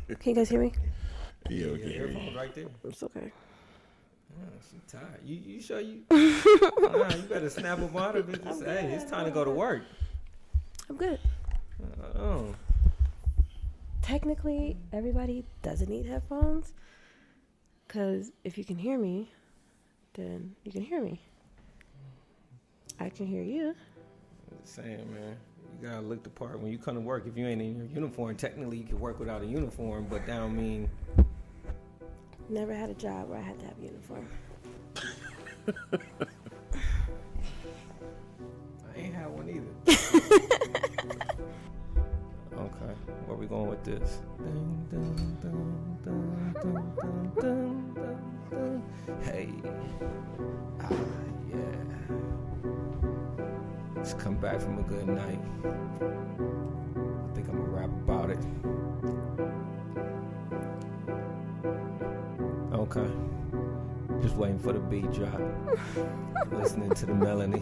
Can you guys hear me? Yeah, Your earphones right there. It's okay. Oh, she tired. You sure you? Nah, you better snap them out of it. Just, hey, it's time to go to work. I'm good. Oh. Technically, everybody doesn't need headphones. Because if you can hear me, then you can hear me. I can hear you. Saying, man, you gotta look the part when you come to work. If you ain't in your uniform, technically you can work without a uniform, but that don't mean. Never had a job where I had to have a uniform. I ain't had one either. Okay, where we going with this? Dun, dun, dun, dun, dun, dun, dun, dun, dun. Hey, yeah. Just come back from a good night. I think I'm gonna rap about it. Okay. Just waiting for the beat drop. Listening to the melody.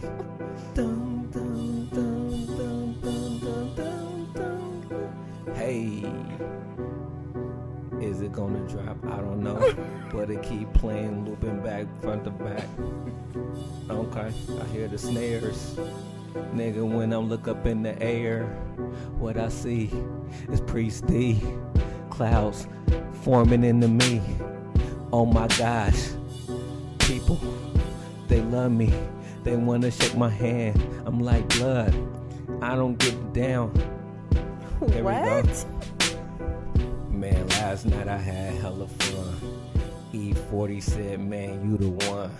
Dun, dun, dun, dun, dun, dun, dun, dun. Hey, is it gonna drop? I don't know. But it keep playing, looping back, front to back. Okay, I hear the snares. Nigga, when I look up in the air, what I see is Priest D. Clouds forming into me. Oh my gosh, people, they love me. They wanna shake my hand. I'm like blood. I don't get down. There What? we go. Man, last night I had hella fun. E40 said, man, you the one.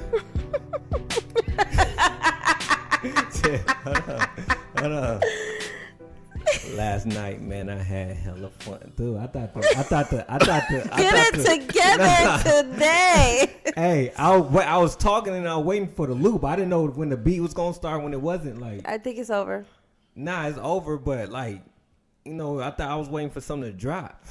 Hold on. Last night, man, I had hella fun. Dude, I thought Get it together today. Hey, I was talking and I was waiting for the loop. I didn't know when the beat was gonna start, when it wasn't. Like, I think it's over. nah, it's over. But like, you know, I thought I was waiting for something to drop.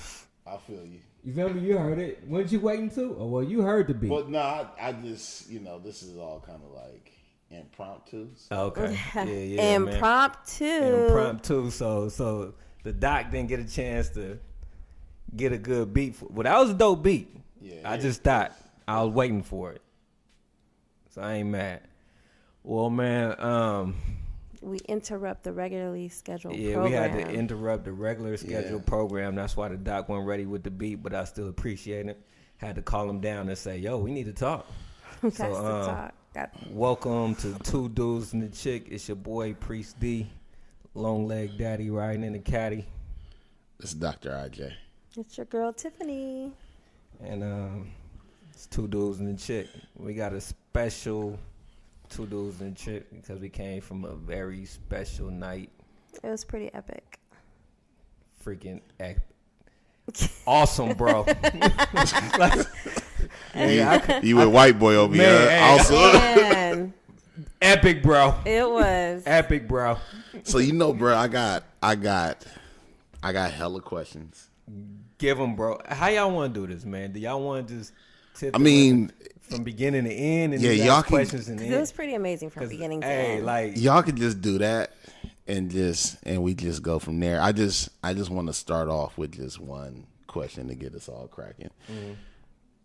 I feel you. You feel me? You heard it. Weren't you waiting to? Oh, well, you heard the beat. But no, I just, this is all kind of like impromptu. So. Okay. Yeah, Impromptu. Man. Impromptu. So the doc didn't get a chance to get a good beat. Well, that was a dope beat. Yeah. I just thought I was waiting for it. So I ain't mad. Well, man, We interrupt the regularly scheduled yeah, program. we had to interrupt the regular scheduled program. That's why the doc wasn't ready with the beat, but I still appreciate it. Had to call him down and say, yo, we need to talk. That's the talk. Welcome to Two Dudes and the Chick. It's your boy, Priest D. Long leg daddy riding in the caddy. This is Dr. IJ. It's your girl, Tiffany. And it's Two Dudes and a Chick. We got a special Two Dudes and a Chick because we came from a very special night. It was pretty epic. Freaking awesome, bro. Like, hey, you with white boy over here. Hey, also. Man, epic, bro. it was. Epic, bro. So bro, I got hella questions. Give them, bro. How y'all want to do this, man? Do y'all want to just tip from beginning to end and y'all ask can, questions and It was pretty amazing from beginning to end. Like y'all could just do that and we just go from there. I just want to start off with just one question to get us all cracking. Mm-hmm.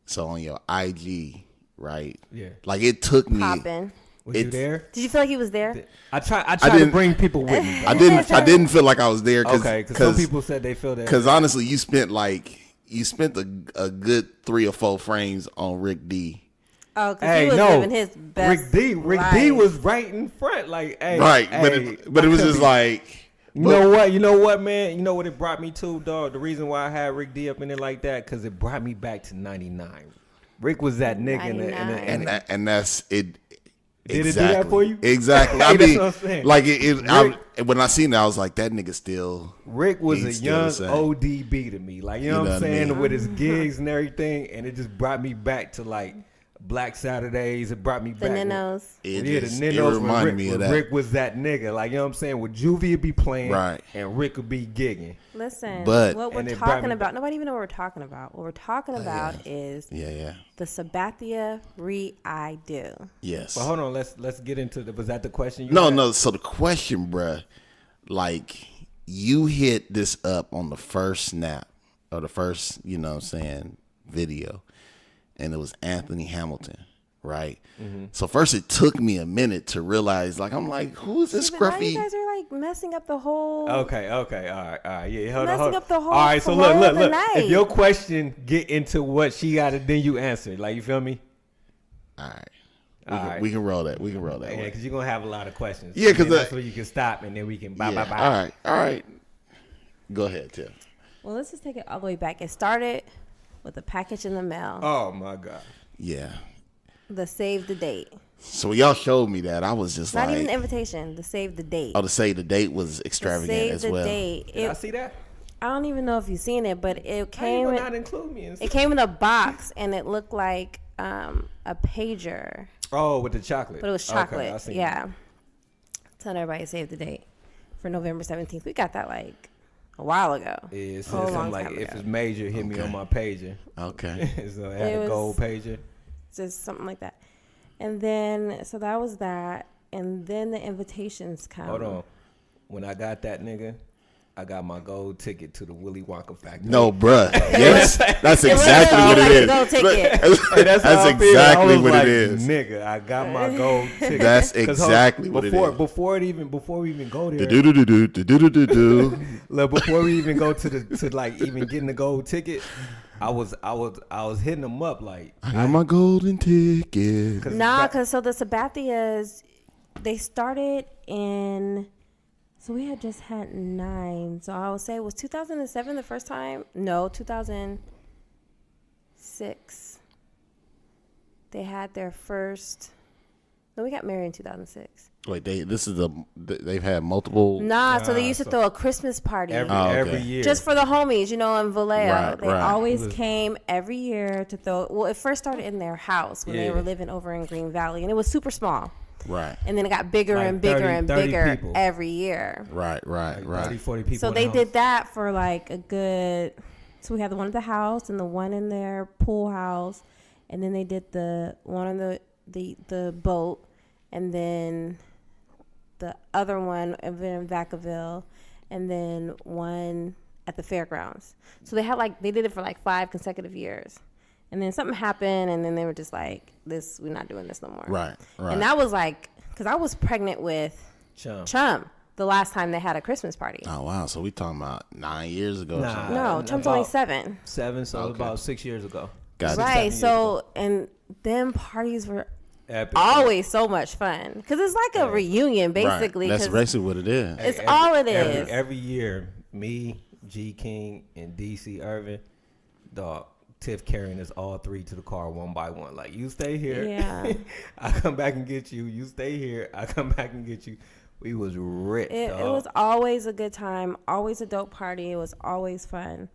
So on your IG, right? Yeah. Like it took me. Poppin'. Was you there? Did you feel like he was there? I tried to bring people with me. I didn't feel like I was there. Because some people said they feel that. Because honestly, you spent a good 3 or 4 frames on Rick D. Oh, because he was living his best Rick D was right in front. Like, hey, right. Hey, but it was just like. You know what, man? You know what it brought me to, dog? The reason why I had Rick D up in it like that, because it brought me back to 99. Rick was that nigga. And that's it. Did it do that for you? Exactly. I That's mean, what I'm saying. like when I seen it, I was like, that nigga still. Rick was a young ODB to me. Like, you know what I'm saying? I mean? With his gigs and everything. And it just brought me back to, like, Black Saturdays. It brought me back. The Ninos. The Ninos. It reminded me of that. Rick was that nigga. Like, you know what I'm saying? With Juvie would be playing. Right. And Rick would be gigging. Listen, but, what we're talking about, nobody even know what we're talking about. What we're talking about is the Sabathia I Do. Yes. But hold on, let's get into was that the question? No. So the question, bruh, like you hit this up on the first snap or the first, you know what I'm saying, video. And it was Anthony Hamilton, right? Mm-hmm. So first it took me a minute to realize, like, I'm like, who is this But now scruffy? you guys are like messing up the whole. Okay, all right, yeah, hold on. Messing up the whole. All right, so flow of look. the night. If your question get into what she got, then you answer it. Like, you feel me? All right. We can roll that. We can roll that. Yeah, way. because you're gonna have a lot of questions. Yeah, because that's where you can stop, and then we can bye. All right. Go ahead, Tim. Well, let's just take it all the way back. It started with a package in the mail. Oh my God. Yeah. The save the date. So when y'all showed me that, I was just Not like, even the invitation. The save the date. oh, to say the date was extravagant Save as the well. date. Did I see that? I don't even know if you've seen it, but it How you came. gonna not include me? It came in a box, and it looked like a pager, Oh, with the chocolate. but it was Okay, chocolate. I seen Yeah. Telling everybody to save the date for November 17th. We got that like a while ago. Yeah, it said Whole long something like, time if ago. it's major, hit me Okay. on my pager. Okay. So it had It a gold was- pager. Just something like that. And then, so that was that. And then the invitations come. Hold on. When I got that nigga, I got my gold ticket to the Willy Wonka factory. No, bruh. Yes, that's It wasn't exactly what like it is. the gold ticket. Hey, that's how I feel. I exactly was what like, it is. Nigga, I got my gold ticket. That's 'Cause exactly what it is. Before we even go there, Do-do-do-do. look, before we even go to like even getting the gold ticket, I was hitting them up like, I got my golden ticket. Nah, because so the Sabathias, they started in, so we had just had 9. So I would say, was 2007 the first time? No, 2006. They had their first, no, we got married in 2006. Wait, they've had multiple. Nah, so they used to so throw a Christmas party. every year. Just for the homies, in Vallejo. Right, They right. always came every year to throw. Well, it first started in their house when they Yeah. were living over in Green Valley, and it was super small. Right, And then it got bigger Like and bigger 30 and 30 bigger people. every year. right. 30, 40 people. So in they the did house. that for like a good. So we had the one at the house and the one in their pool house, and then they did the one on the boat, and then the other one in Vacaville, and then one at the fairgrounds. So they did it for like 5 consecutive years. And then something happened, and then they were just like, "This, we're not doing this no more." Right. And that was like, because I was pregnant with Chum the last time they had a Christmas party. Oh wow! So we talking about 9 years ago? Or Nah. something. No, Chum's only 7. 7, so Okay. about 6 years ago. Got it. Right. 7 years So, and them parties were Epic. always so much fun because it's like a reunion, basically. Right. That's 'cause basically what it is. It's all it is. Every year, me, G King, and DC Irvin, dog, Tiff carrying us all 3 to the car one by one. Like, you stay here. Yeah. I come back and get you. You stay here. I come back and get you. We was ripped, It dog. was always a good time, always a dope party. It was always fun.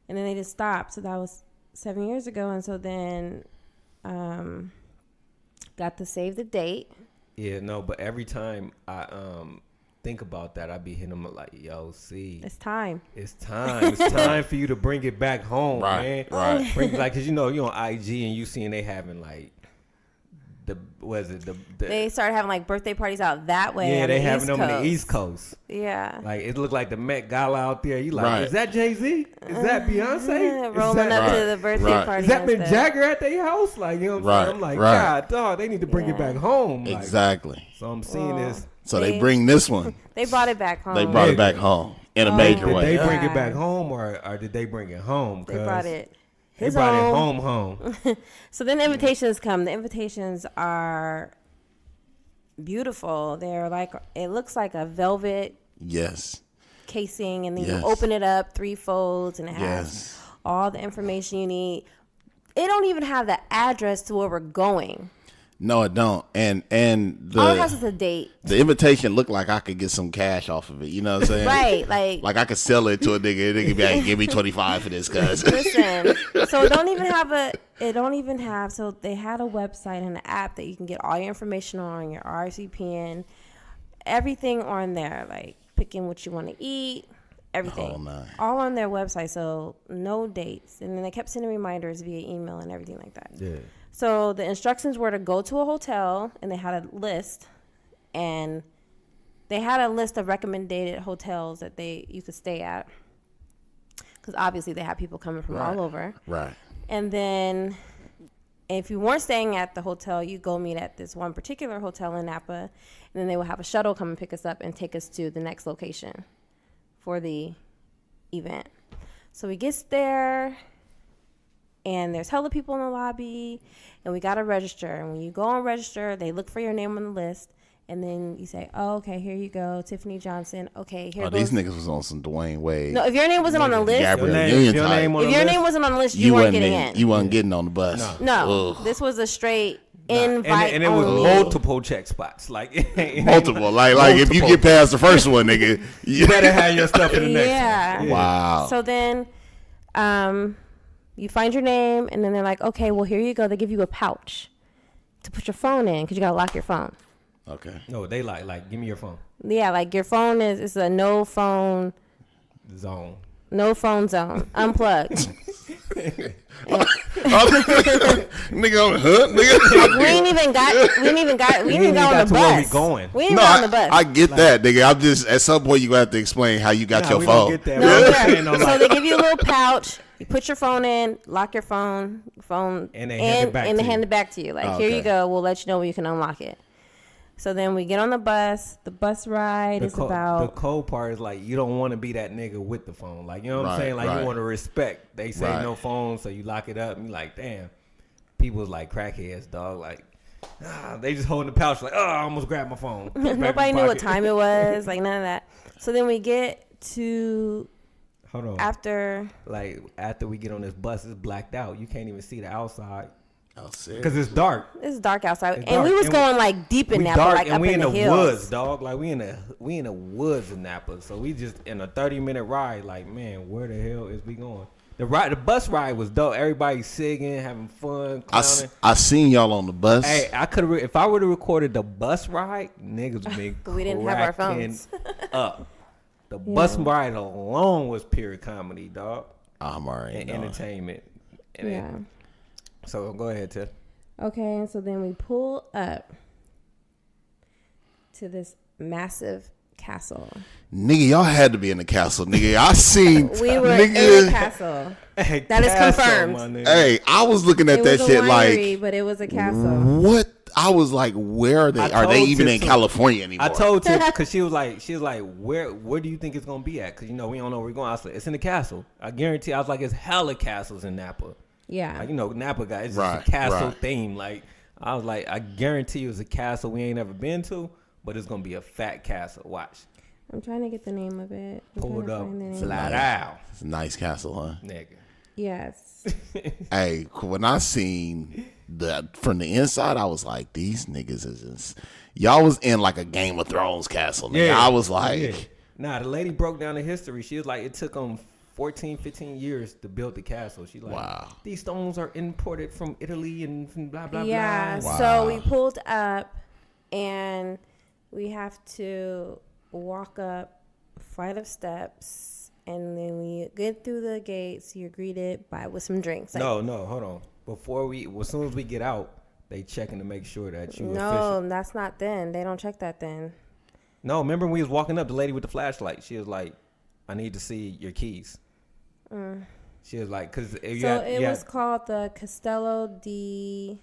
And then they just stopped. So that was 7 years ago. And so then got to save the date. Yeah, no, but every time I think about that, I be hitting them like, yo, see, It's time. it's time. It's time for you to bring it back home, Right, man. right. Bring, like, cause you on IG and you seeing they having like the They started having like birthday parties out that way. yeah, on they the having East them on the Coast. East Coast. Yeah. Like, it looked like the Met Gala out there. You like, Right. is that Jay-Z? Is that Beyonce? Is Rolling that, up Right, to the birthday right. party. Is that and Mick stuff. Jagger at their house? Like, you know what I'm saying? Right, I'm like, right. God, dog, they need to bring it Yeah. back home. Like, Exactly. so I'm seeing this. So they They- bring this one. They brought it back home. They brought it back home in a major Did way. they bring Yeah. it back home or did they bring it home? They brought it. They his brought it home. home. So then the invitations come. The invitations are beautiful. They're like, it looks like a velvet Yes. casing, and then Yes. you open it up 3 folds, and it has Yes. all the information you need. It don't even have the address to where we're going. No, it don't. And All it has is the a date. the invitation looked like I could get some cash off of it. You know what I'm saying? Right, like I could sell it to a nigga. Nigga be like, give me 25 for this, cuz. listen. So it don't even have so they had a website and an app that you can get all your information on, your RSVP, everything on there, like picking what you want to eat, everything. Whole nine. All on their website, so no dates. And then they kept sending reminders via email and everything like that. Yeah. So the instructions were to go to a hotel, and they had a list, and they had a list of recommended hotels that you could stay at. because obviously they have people coming from all over. Right. And then if you weren't staying at the hotel, you go meet at this one particular hotel in Napa, and then they will have a shuttle come and pick us up and take us to the next location for the event. So we get there, and there's hella people in the lobby, and we got to register. And when you go and register, they look for your name on the list, and then you say, oh, okay, here you go, Tiffany Johnson. Okay, here goes. These niggas was on some Dwayne Wade. No, if your name wasn't on the list, Gabrielle If Union your type. name on if the your list, name wasn't on the list, you weren't getting in. You wasn't getting on the bus. No, Ugh. this was a straight invite and it was only. multiple check spots. Like Multiple. Like if you get past the first one, nigga, you better have your stuff in the next Yeah. one. Wow. So then you find your name, and then they're like, okay, well, here you go. They give you a pouch to put your phone in because you got to lock your phone. Okay. No, they like give me your phone. Yeah, like your phone it's a no phone Zone. Unplugged. Nigga on the hood, nigga. we ain't even got on the to where we bus. going. We ain't No, got on the bus. I get that, nigga. I'm just at some point you gonna have to explain how you got your we phone. gonna get that. No, We're yeah. saying, no, So like, they give you a little pouch. You put your phone in, lock your phone, And they hand it back and to they you. hand it back to you. Like, Oh, here you okay. go. We'll let you know when you can unlock it. So then we get on the bus. The bus ride is the about. cold part is like you don't want to be that nigga with the phone. Like you know what I'm Right, saying? Like right. you want to respect. They say Right. no phone, so you lock it up. And you like, damn. People's like crackheads, dog. Like they just holding the pouch. Like, oh, I almost grabbed my phone. Put it back in Nobody my knew what pocket. time it was. Like none of that. So then we get to Hold on. after. Like after we get on this bus, it's blacked out. You can't even see the outside Oh, serious? because it's dark. It's dark outside, It's and we dark, was and going like deep in We Napa, dark like and up we in in the the hills. woods, dog. Like we in the woods in Napa. So we just in a 30-minute ride. Like man, where the hell is we going? The bus ride was dope. Everybody singing, having fun, clowning. I seen y'all on the bus. Hey, I could have if I would have recorded the bus ride, niggas would be But we didn't have our cracking phones. up. The bus ride alone was pure comedy, dog, I'm already and knowing. entertainment. And Yeah. so go ahead, Tiff. Okay, and so then we pull up to this massive castle. Nigga, y'all had to be in the castle, nigga. I seen We were nigga. in the castle. Hey, That is Castle, confirmed. my nigga. Hey, I was looking at It that was shit a like, winery, but it was a castle. what? I was like, where are they? I Are they told even Tiff in to- California anymore? I told Tiff because she was like, where do you think it's gonna be at? Because we don't know where we're going. I was like, it's in the castle. I guarantee. I was like, it's hella castles in Napa. Yeah. Like, Napa guy, it's just Right, a castle right. theme. Like I was like, I guarantee it was a castle we ain't ever been to, but it's gonna be a fat castle. Watch, I'm trying to get the name of it. I'm pull it trying to up, find the name. flat out, It's a nice castle, huh? nigga. Yes. Hey, when I seen from the inside, I was like, these niggas is just, y'all was in like a Game of Thrones castle. Nigga. I was like, Yeah. Nah, the lady broke down the history. She was like, it took them 14, 15 years to build the castle. She like, Wow. these stones are imported from Italy and from blah blah Yeah. blah. So we pulled up, and we have to walk up a flight of steps, and then we get through the gates. You're greeted with some drinks. Like, No, hold on. As soon as we get out, they checking to make sure that you no, official. that's not then. They don't check that then. No, remember when we was walking up, the lady with the flashlight, she was like, I need to see your keys. She was like, because It was called the Castello de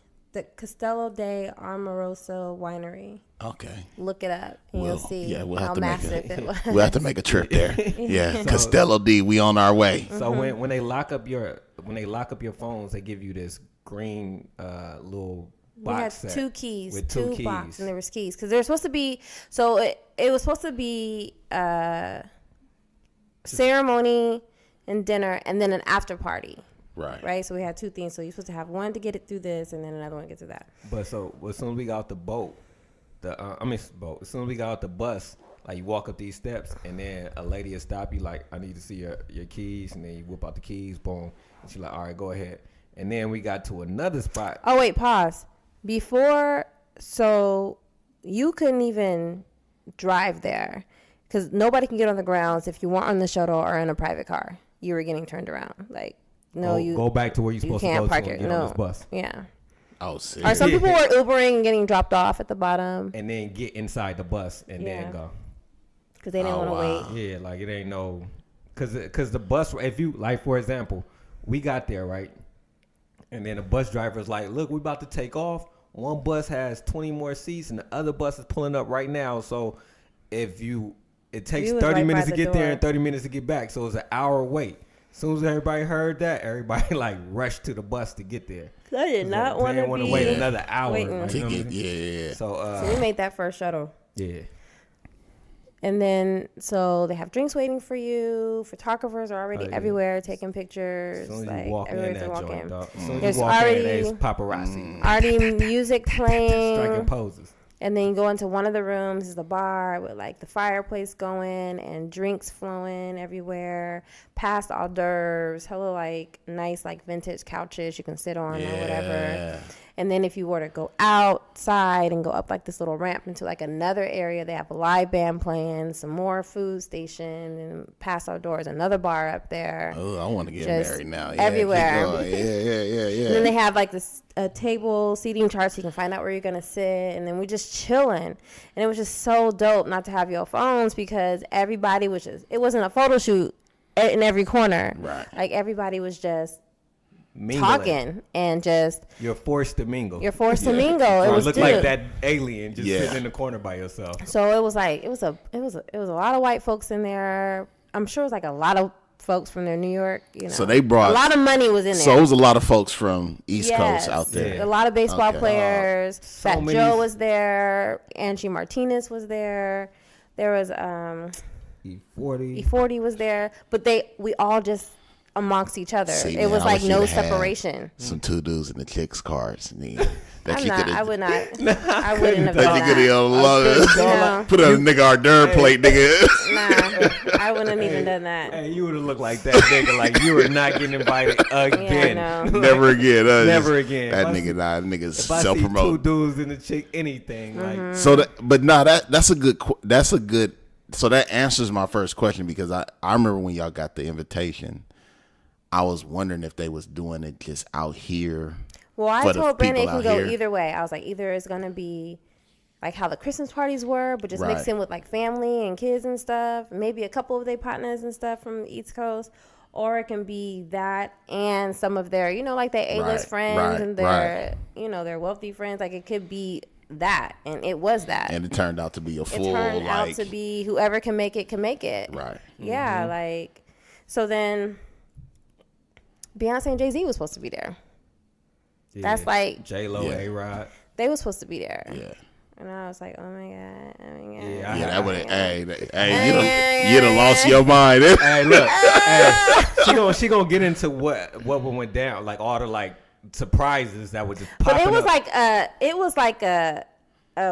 Amoroso Winery. okay. Look it up, and you'll see we'll how have to massive make it was. we'll have to make a trip there. Yeah, Castello D, we on our way. So when they lock up your phones, they give you this green little We box had set two keys, with two keys. boxes, and there was keys because there was supposed to be. So it was supposed to be ceremony and dinner, and then an after party. Right. So we had two things. So you're supposed to have one to get it through this, and then another one to get to that. But so as soon as we got out the boat, as soon as we got out the bus, like you walk up these steps, and then a lady will stop you, like, I need to see your keys, and then you whip out the keys, boom, and she's like, all right, go ahead. And then we got to another spot. Oh wait, pause. Before, so you couldn't even drive there because nobody can get on the grounds if you weren't on the shuttle or in a private car. You were getting turned around. Like, no, you go back to where you're supposed to can't go park to it. and get No, on this bus. yeah. Oh, Or serious. some people were Ubering and getting dropped off at the bottom And then get inside the bus and Yeah. then go. because they didn't Oh, want to wow. wait. Yeah, like it ain't no Cause the bus, if you like, for example, we got there right, and then the bus driver's like, "Look, we about to take off. One bus has 20 more seats, and the other bus is pulling up right now. So it takes 30 minutes to get there and 30 minutes to get back. So it's an hour wait." As soon as everybody heard that, everybody like rushed to the bus to get there. I did not want to wait another hour. Like, yeah. So we made that first shuttle. Yeah. And then, so they have drinks waiting for you. Photographers are already everywhere taking pictures. As soon as like, you walk in that walk joint, in. dog. As soon as There's you walk already, in, there's paparazzi. Already music playing. Striking poses. And then you go into one of the rooms, is the bar with like the fireplace going and drinks flowing everywhere, past hors d'oeuvres, hella like nice like vintage couches you can sit on or whatever. And then if you were to go outside and go up like this little ramp into like another area, they have a live band playing, some more food station, and past outdoors, another bar up there. Oh, I want to get married now. Yeah, everywhere. Yeah. And then they have like this table seating chart so you can find out where you're going to sit. And then we just chilling. And it was just so dope not to have your phones because everybody was just, it wasn't a photo shoot in every corner. Right. Like everybody was just Mingling. talking and just You're forced to mingle. to mingle. It or was look like that alien just sitting in the corner by yourself. So it was like it was a lot of white folks in there. I'm sure it was like a lot of folks from New York. You know, so they brought a lot of money was in there. So it was a lot of folks from East Coast out there. A lot of baseball players. Fat many. Joe was there. Angie Martinez was there. There was E40 was there. But we all just amongst each other. See, it was man, like no separation. Some two dudes in the chicks' cars. I would not. I wouldn't have done that. You that. Put a nigga hors d'oeuvre plate, nigga. Nah, I wouldn't have even done that. Hey, you would have looked like that nigga. Like you were not getting invited again. Yeah, Never again. Never again. That nigga's if I self see promote. two dudes in the chick, anything like. So, that's a good. So that answers my first question because I remember when y'all got the invitation, I was wondering if they was doing it just out here. Well, I told Brandon it can go here. either way. I was like, either it's going to be like how the Christmas parties were, but just mixed in with like family and kids and stuff. Maybe a couple of their partners and stuff from the East Coast. Or it can be that and some of their, like their A-list friends and their, their wealthy friends. Like it could be that. And it was that. And it turned out to be a full, it turned out to be whoever can make it, can make it. Right. Yeah, like, so then Beyonce and Jay-Z was supposed to be there. Yeah. That's like J-Lo, A-Rod. They were supposed to be there. Yeah. And I was like, oh my God. Yeah, that would have, you'd have lost your mind. Hey, look, she gonna get into what went down, like all the like surprises that would just pop. But it was like a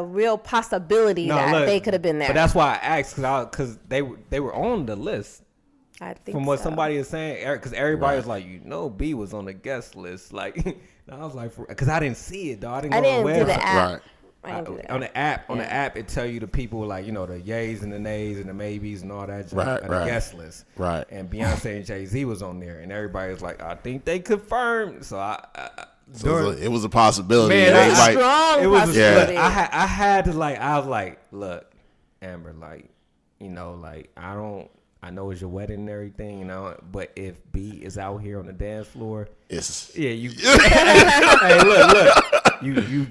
real possibility they could have been there. But that's why I asked because they were on the list. I think from what so. somebody is saying, because everybody was like, B was on the guest list, like. And I was like, because I didn't see it, dog. I didn't do the app. Right. On the app, it tell you the people like the yays and the nays and the maybes and all that. The guest list. Right. And Beyonce and Jay-Z was on there, and everybody was like, I think they confirmed. So it was a possibility. Man, it was a strong possibility. I had to I was like, look, Amber, I know it's your wedding and everything, but if B is out here on the dance floor, you. Hey, look, you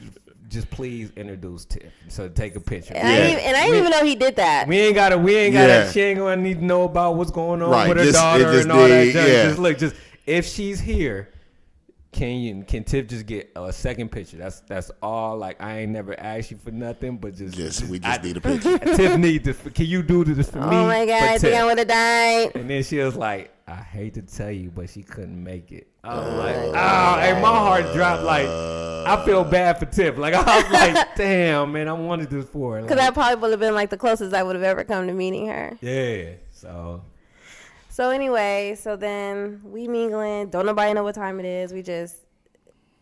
just please introduce Tiff. So take a picture. And I didn't even know he did that. We ain't gotta. She ain't gonna need to know about what's going on with her daughter and all that. Just if she's here. Can Tiff just get a second picture? That's all. Like I ain't never asked you for nothing, but we just need a picture. Tiff need this. Can you do this for me? Oh my God, I think I would have died. And then she was like, I hate to tell you, but she couldn't make it. I was like, and my heart dropped. Like I feel bad for Tiff. Like I was like, damn, man, I wanted this for her. Because that probably would have been like the closest I would have ever come to meeting her. Yeah. So anyway, then we mingling. Don't nobody know what time it is. We just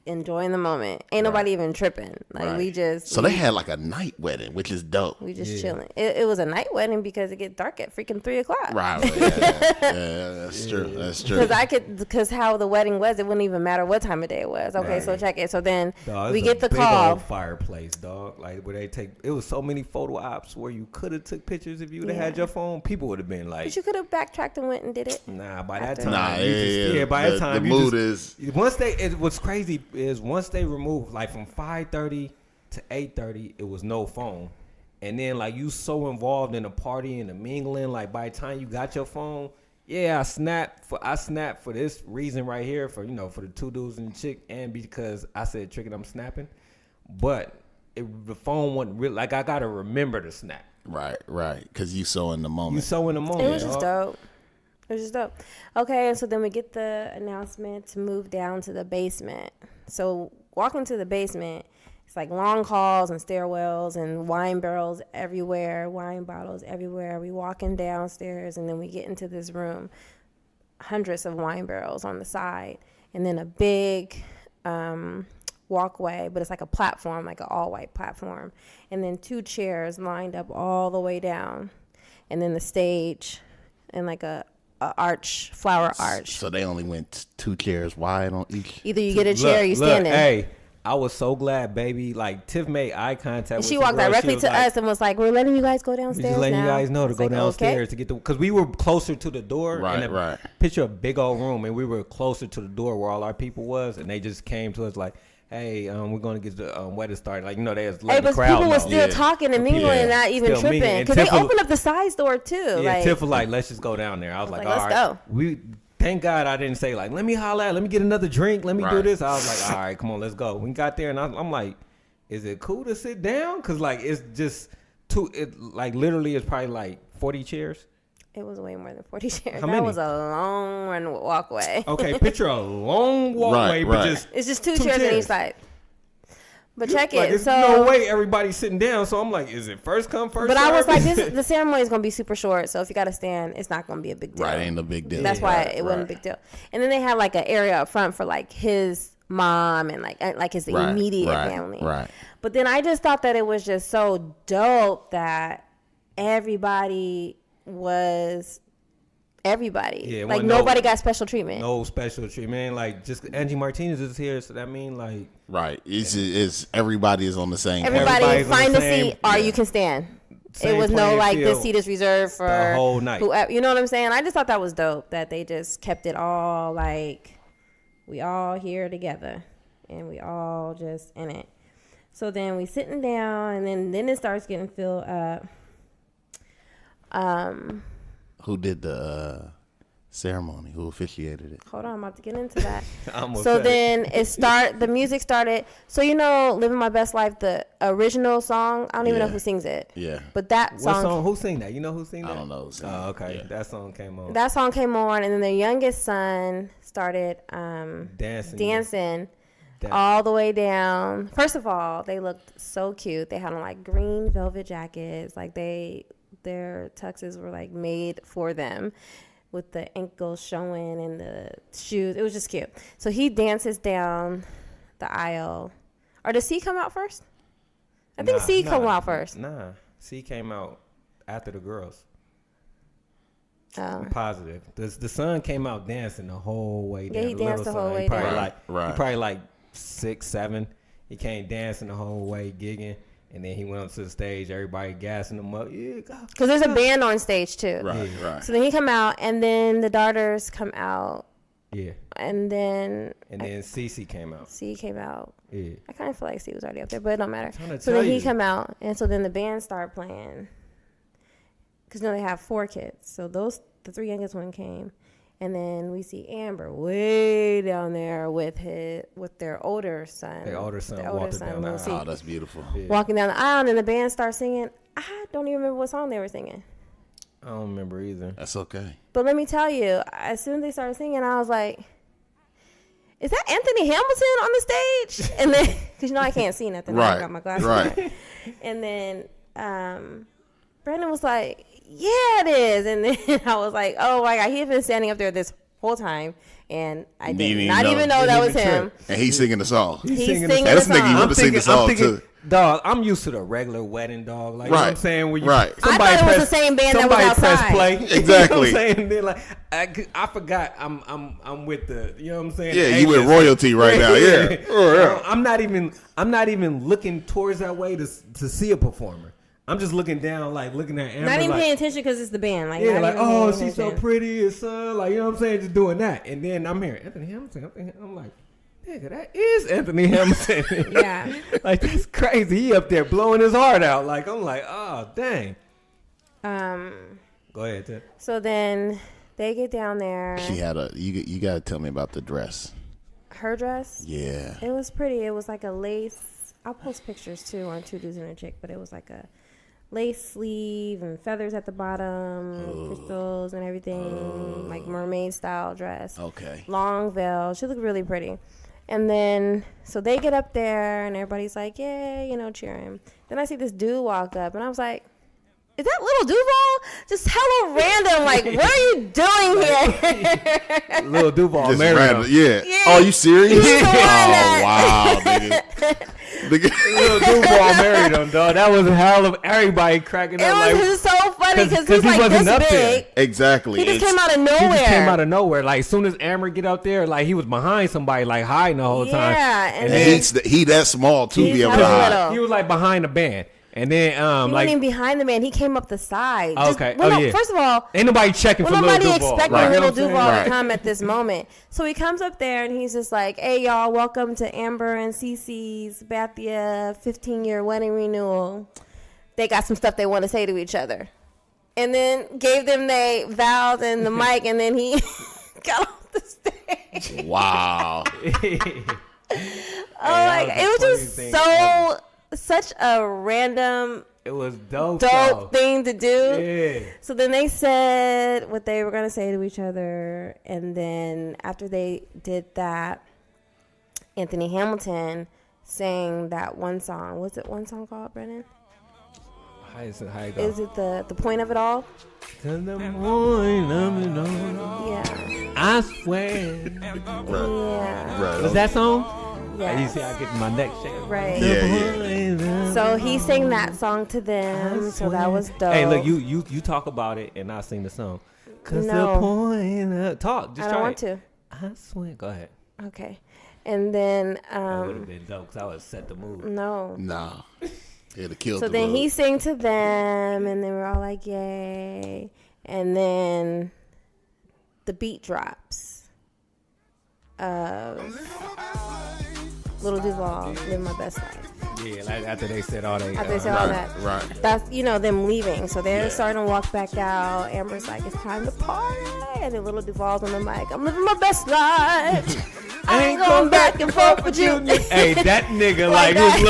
enjoying the moment. Ain't nobody even tripping. Like we just. So they had like a night wedding, which is dope. We just chilling. It was a night wedding because it get dark at freaking 3:00. Right. Yeah, that's true. That's true. Because how the wedding was, it wouldn't even matter what time of day it was. Okay, so check it. So then we get the big call. Old fireplace, dog. Like where they take. It was so many photo ops where you could have took pictures if you would have had your phone. People would have been like. But you could have backtracked and went and did it. Nah, by that time. By that time, the mood is. What's crazy is once they removed, like from 5:30 to 8:30, it was no phone. And then like you so involved in the party and the mingling, like by the time you got your phone, I snapped for this reason right here, for for the two dudes and the chick, and because I said trick it, I'm snapping. But the phone wasn't real. Like I gotta remember to snap. Right. Because you so in the moment. It was just dope. Okay, so then we get the announcement to move down to the basement. So walking to the basement, it's like long halls and stairwells and wine barrels everywhere, wine bottles everywhere. We walking downstairs, and then we get into this room, hundreds of wine barrels on the side, and then a big walkway, but it's like a platform, like an all-white platform, and then 2 chairs lined up all the way down, and then the stage and like a flower arch. So they only went 2 chairs wide on each. Either you get a chair or you standing. Hey, I was so glad, baby. Like Tiff made eye contact. And with she walked directly to us and was like, "We're letting you guys go downstairs. Just letting you guys know to go downstairs to get because we were closer to the door. Right. Picture a big old room, and we were closer to the door where all our people was, and they just came to us like, "Hey, we're gonna get the wedding started." Like they was letting the crowd people know. were still talking and mingling and not even Still tripping because they opened up the side door too. Yeah, Tiff was like, "Let's just go down there." I was like, "All right, let's go." Thank God I didn't say like, let me holler at, let me get another drink, let me do this. I was like, all right, come on, let's go. We got there and I'm like, is it cool to sit down? Cause like it's just literally it's probably like 40 chairs. It was way more than 40 chairs. How many? That was a long walkway. Okay, picture a long walkway, but it's just two chairs on each side. But check it. There's no way everybody's sitting down. So I'm like, is it first come, first serve? But I was like, the ceremony is going to be super short. So if you got to stand, it's not going to be a big deal. Right, ain't a big deal. That's why it wasn't a big deal. And then they had like an area up front for like his mom and like his immediate family. Right. But then I just thought that it was just so dope that everybody was everybody. Yeah, like nobody got special treatment. No special treatment. Like just Angie Martinez is here, so that mean like right. It's everybody is on the same. Everybody find a seat or you can stand. It was no like this seat is reserved for the whole night. Whoever, you know what I'm saying? I just thought that was dope that they just kept it all like we all here together and we all just in it. So then we sitting down and then it starts getting filled up. Who did the ceremony? Who officiated it? Hold on, I'm about to get into that. So then the music started. So Living My Best Life, the original song, I don't even know who sings it. Yeah. But that song. What song? Who sang that? You know who sang that? I don't know. Oh, okay. Yeah. That song came on. That song came on, and then their youngest son started dancing all the way down. First of all, they looked so cute. They had on like green velvet jackets. Like their tuxes were like made for them with the ankles showing and the shoes. It was just cute. So he dances down the aisle. Or does C come out first? I think C come out first. Nah, C came out after the girls. Oh. I'm positive. The son came out dancing the whole way down. Yeah, he danced the whole way down. He probably like 6, 7. He came dancing the whole way, gigging. And then he went up to the stage, everybody gassing him up. Yeah, go. Because there's a band on stage, too. Right. So then he come out, and then the daughters come out. Yeah. And then CC came out. C came out. Yeah. I kind of feel like C was already up there, but it don't matter. So then he come out, and so then the band started playing. Because they have 4 kids. So the 3 youngest one came. And then we see Amber way down there with their older son. Their older son walking down the aisle. Oh, that's beautiful. Yeah. Walking down the aisle, and then the band starts singing. I don't even remember what song they were singing. I don't remember either. That's okay. But let me tell you, as soon as they started singing, I was like, is that Anthony Hamilton on the stage? And then, because I can't see nothing. Right. I got my glasses on. And then Brandon was like, yeah, it is. And then I was like, oh my God, he's been standing up there this whole time, and I did Didn't not even know Didn't that was even him. trip. And he's singing the song. He's singing singing the the That's nigga you song. want to sing the song too. Dog, I'm used to the regular wedding, dog. Like, you know what I'm Right. saying? When you, Right. I thought it was the same band that was somebody press outside. play. Exactly. You know what I'm saying? Then, like, I forgot I'm with the, you know what I'm saying? Yeah, The you with agents. royalty right now. Yeah. Oh, yeah. I'm not even looking towards that way to see a performer. I'm just looking down, like looking at Amber. Not even like, paying attention because it's the band. Like, yeah, not like, even oh, paying she's so attention. pretty and son. Like, you know what I'm saying? Just doing that. And then I'm hearing Anthony Hamilton. I'm like, nigga, that is Anthony Hamilton. Yeah. Like, that's crazy. He up there blowing his heart out. Like, I'm like, oh, dang. Go ahead, Ted. So then they get down there. She had a. You got to tell me about the dress. Her dress. Yeah. It was pretty. It was like a lace. I'll post pictures too on Two Dudes and a Chick, but it was like a lace sleeve and feathers at the bottom, crystals and everything, like mermaid style dress. Okay. Long veil. She looked really pretty. And then, so they get up there and everybody's like, yay, cheering. Then I see this dude walk up and I was like, is that little Duval? Just hella random. Like, what are you doing here? Little Duval Just married random. him. Yeah. Yeah. Oh, you serious? He's the one Oh that- wow, nigga. Little Duval married him, dog. That was hell of everybody cracking It up. was Like, just so funny because he was he like wasn't this up big. there. Exactly. He just It's- came out of nowhere. he just came out of nowhere. Like, as soon as Amber get out there, like, he was behind somebody, like, hiding the whole time. Yeah, and And then he that small to He's be able to hella hide. little. He was, like, behind the band. And then, he like, wasn't even behind the man. He came up the side. Okay. Well, Oh, no, yeah. First of all, ain't nobody checking for nobody Little Duval. expecting Right. Little You know what I'm saying? Duval Right. to come at this moment. So he comes up there and he's just like, hey, y'all, welcome to Amber and CC's Sabathia 15-year wedding renewal. They got some stuff they want to say to each other. And then gave them their vows and the mic, and then he got off the stage. Wow. Oh, like, was it was the just funniest thing such a random, It was dope, dope though. thing to do. Yeah. So then they said what they were going to say to each other. And then after they did that, Anthony Hamilton sang that one song. What's it one song called, Brennan? How you go? Is it the point of it all? To the point of it all. Yeah. I swear. Yeah. Right. Was that song? Yeah. You see, I get my neck shaking. Right. Yeah. So he sang that song to them. So that was dope. Hey, look, you talk about it and I sing the song. Cause No. the point of talk. Just I try don't want it. to. I swear. Go ahead. Okay. And then, That would have been dope because I would have set the mood. no. Nah. It'd have killed So the then mood. he sang to them, and then we're all like, yay. And then the beat drops of Little Duval, Live My Best Life. Yeah, like after they said all they. After they said all that. Right. That's, them leaving. So they're Yeah. starting to walk back out. Amber's like, it's time to party. And then Little Duval's on the mic. I'm living my best life. I ain't going back and forth with you. Hey, that nigga, like, that. his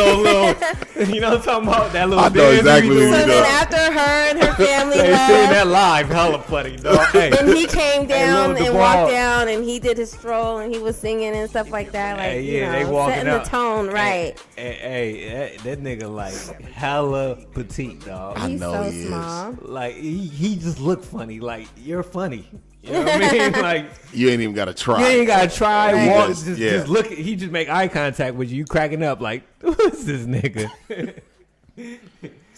little, you know what I'm talking about? That little I know dance exactly he what do. you So mean. then after her and her family They left, seen that live, hella funny, dog. Hey, and he came down Lil and Duval. walked down, and he did his stroll, and he was singing and stuff like that. Like, hey, yeah, they walking setting out. the tone right. Hey, that nigga like hella petite, dog. I He's know so he is. small. Like he just looked funny. Like, you're funny. You know what I mean? Like, You ain't even got to try. you ain't gotta try. Right. Walk, Because, just, yeah. just look. He just make eye contact with you. You cracking up like, what's this nigga?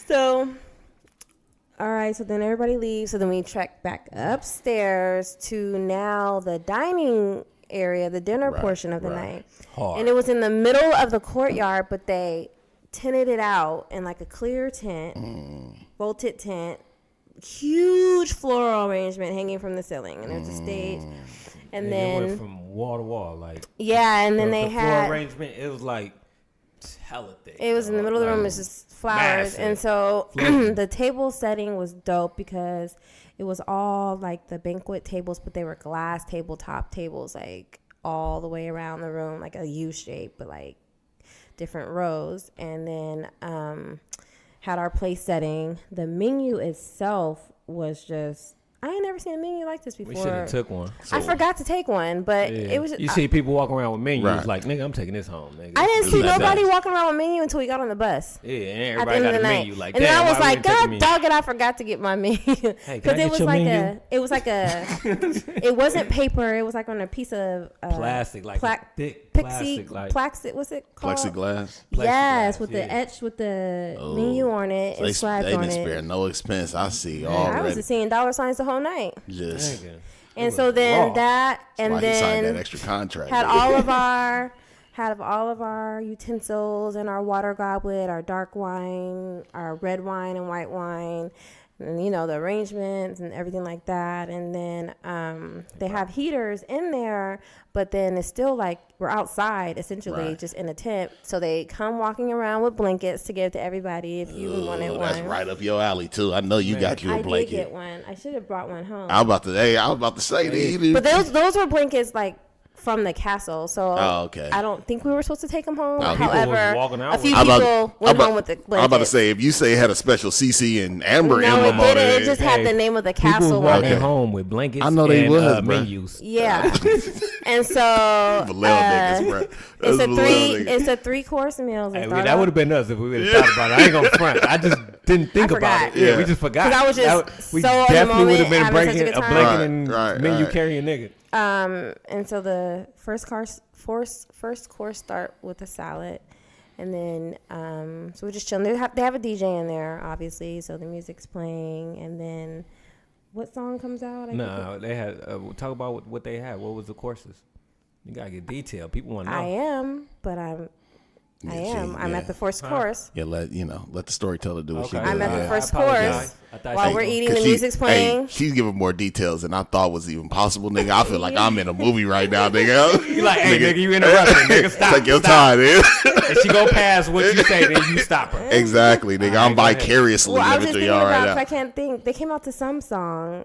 So, all right. So then everybody leaves. So then we trek back upstairs to now the dining area, the dinner Right, portion of the right. night. Hard. And it was in the middle of the courtyard, but they tinted it out in like a clear tent, bolted tent, huge floral arrangement hanging from the ceiling, and there's a stage. And It then went from wall to wall, like. yeah, and then the they floor had arrangement. It was like hella thick. it was in the middle of the room. It's just flowers, massive. and so Floating. the table setting was dope because it was all like the banquet tables, but they were glass tabletop tables, like all the way around the room, like a U shape, but like different rows. And then had our place setting. The menu itself was just I ain't never seen a menu like this before. We should have took one. I forgot to take one, but it was. You see people walking around with menus like, nigga, I'm taking this home, nigga. I didn't see nobody walking around with menu until we got on the bus. Yeah, and everybody got a menu like that. And then I was like, God dog it, I forgot to get my menu. Because it was like it wasn't paper. It was like on a piece of plastic, like thick plastic. What's it called? Plexiglass. Yes, with the etch with the menu on it. So they didn't spare no expense. I see already. I was seeing dollar signs the whole night. Just. And so then raw. that, and then he signed that extra contract. Had all of our utensils and our water goblet, our dark wine, our red wine and white wine, and the arrangements and everything like that. And then they have heaters in there, but then it's still like we're outside essentially, just in a tent. So they come walking around with blankets to give to everybody if you wanted one. That's right up your alley too. I know you got you a blanket. I did get one. I should have brought one home. I was about to say these. But those were blankets like from the castle, so I don't think we were supposed to take them home. However, a few people went home with the blankets. I'm about to say, if you say it had a special CC and Amber emblem on it just had the name of the castle. People walking home with blankets. I know they was menus. Yeah, and so it's a 3-course meal. That would have been us if we would have thought about it. I ain't gonna front. I just didn't think about it. Yeah, we just forgot. I was just we so definitely would have been a blanket and menu carrying nigga. And so the first course start with a salad, and then so we're just chilling. They have a DJ in there, obviously, so the music's playing, and then what song comes out? They had talk about what they had. What was the courses? You gotta get detailed. People want to know. I am, but I'm at the first course. Yeah, let the storyteller do what she does. I'm at the first course while we're eating. The music's playing. She's giving more details than I thought was even possible, nigga. I feel like I'm in a movie right now, nigga. You like, hey, nigga, you interrupting, nigga. Stop. Take your time, nigga. And she go past what you say, then you stop her. Exactly, nigga. I'm vicariously living through y'all right now. I can't think. They came out to some song.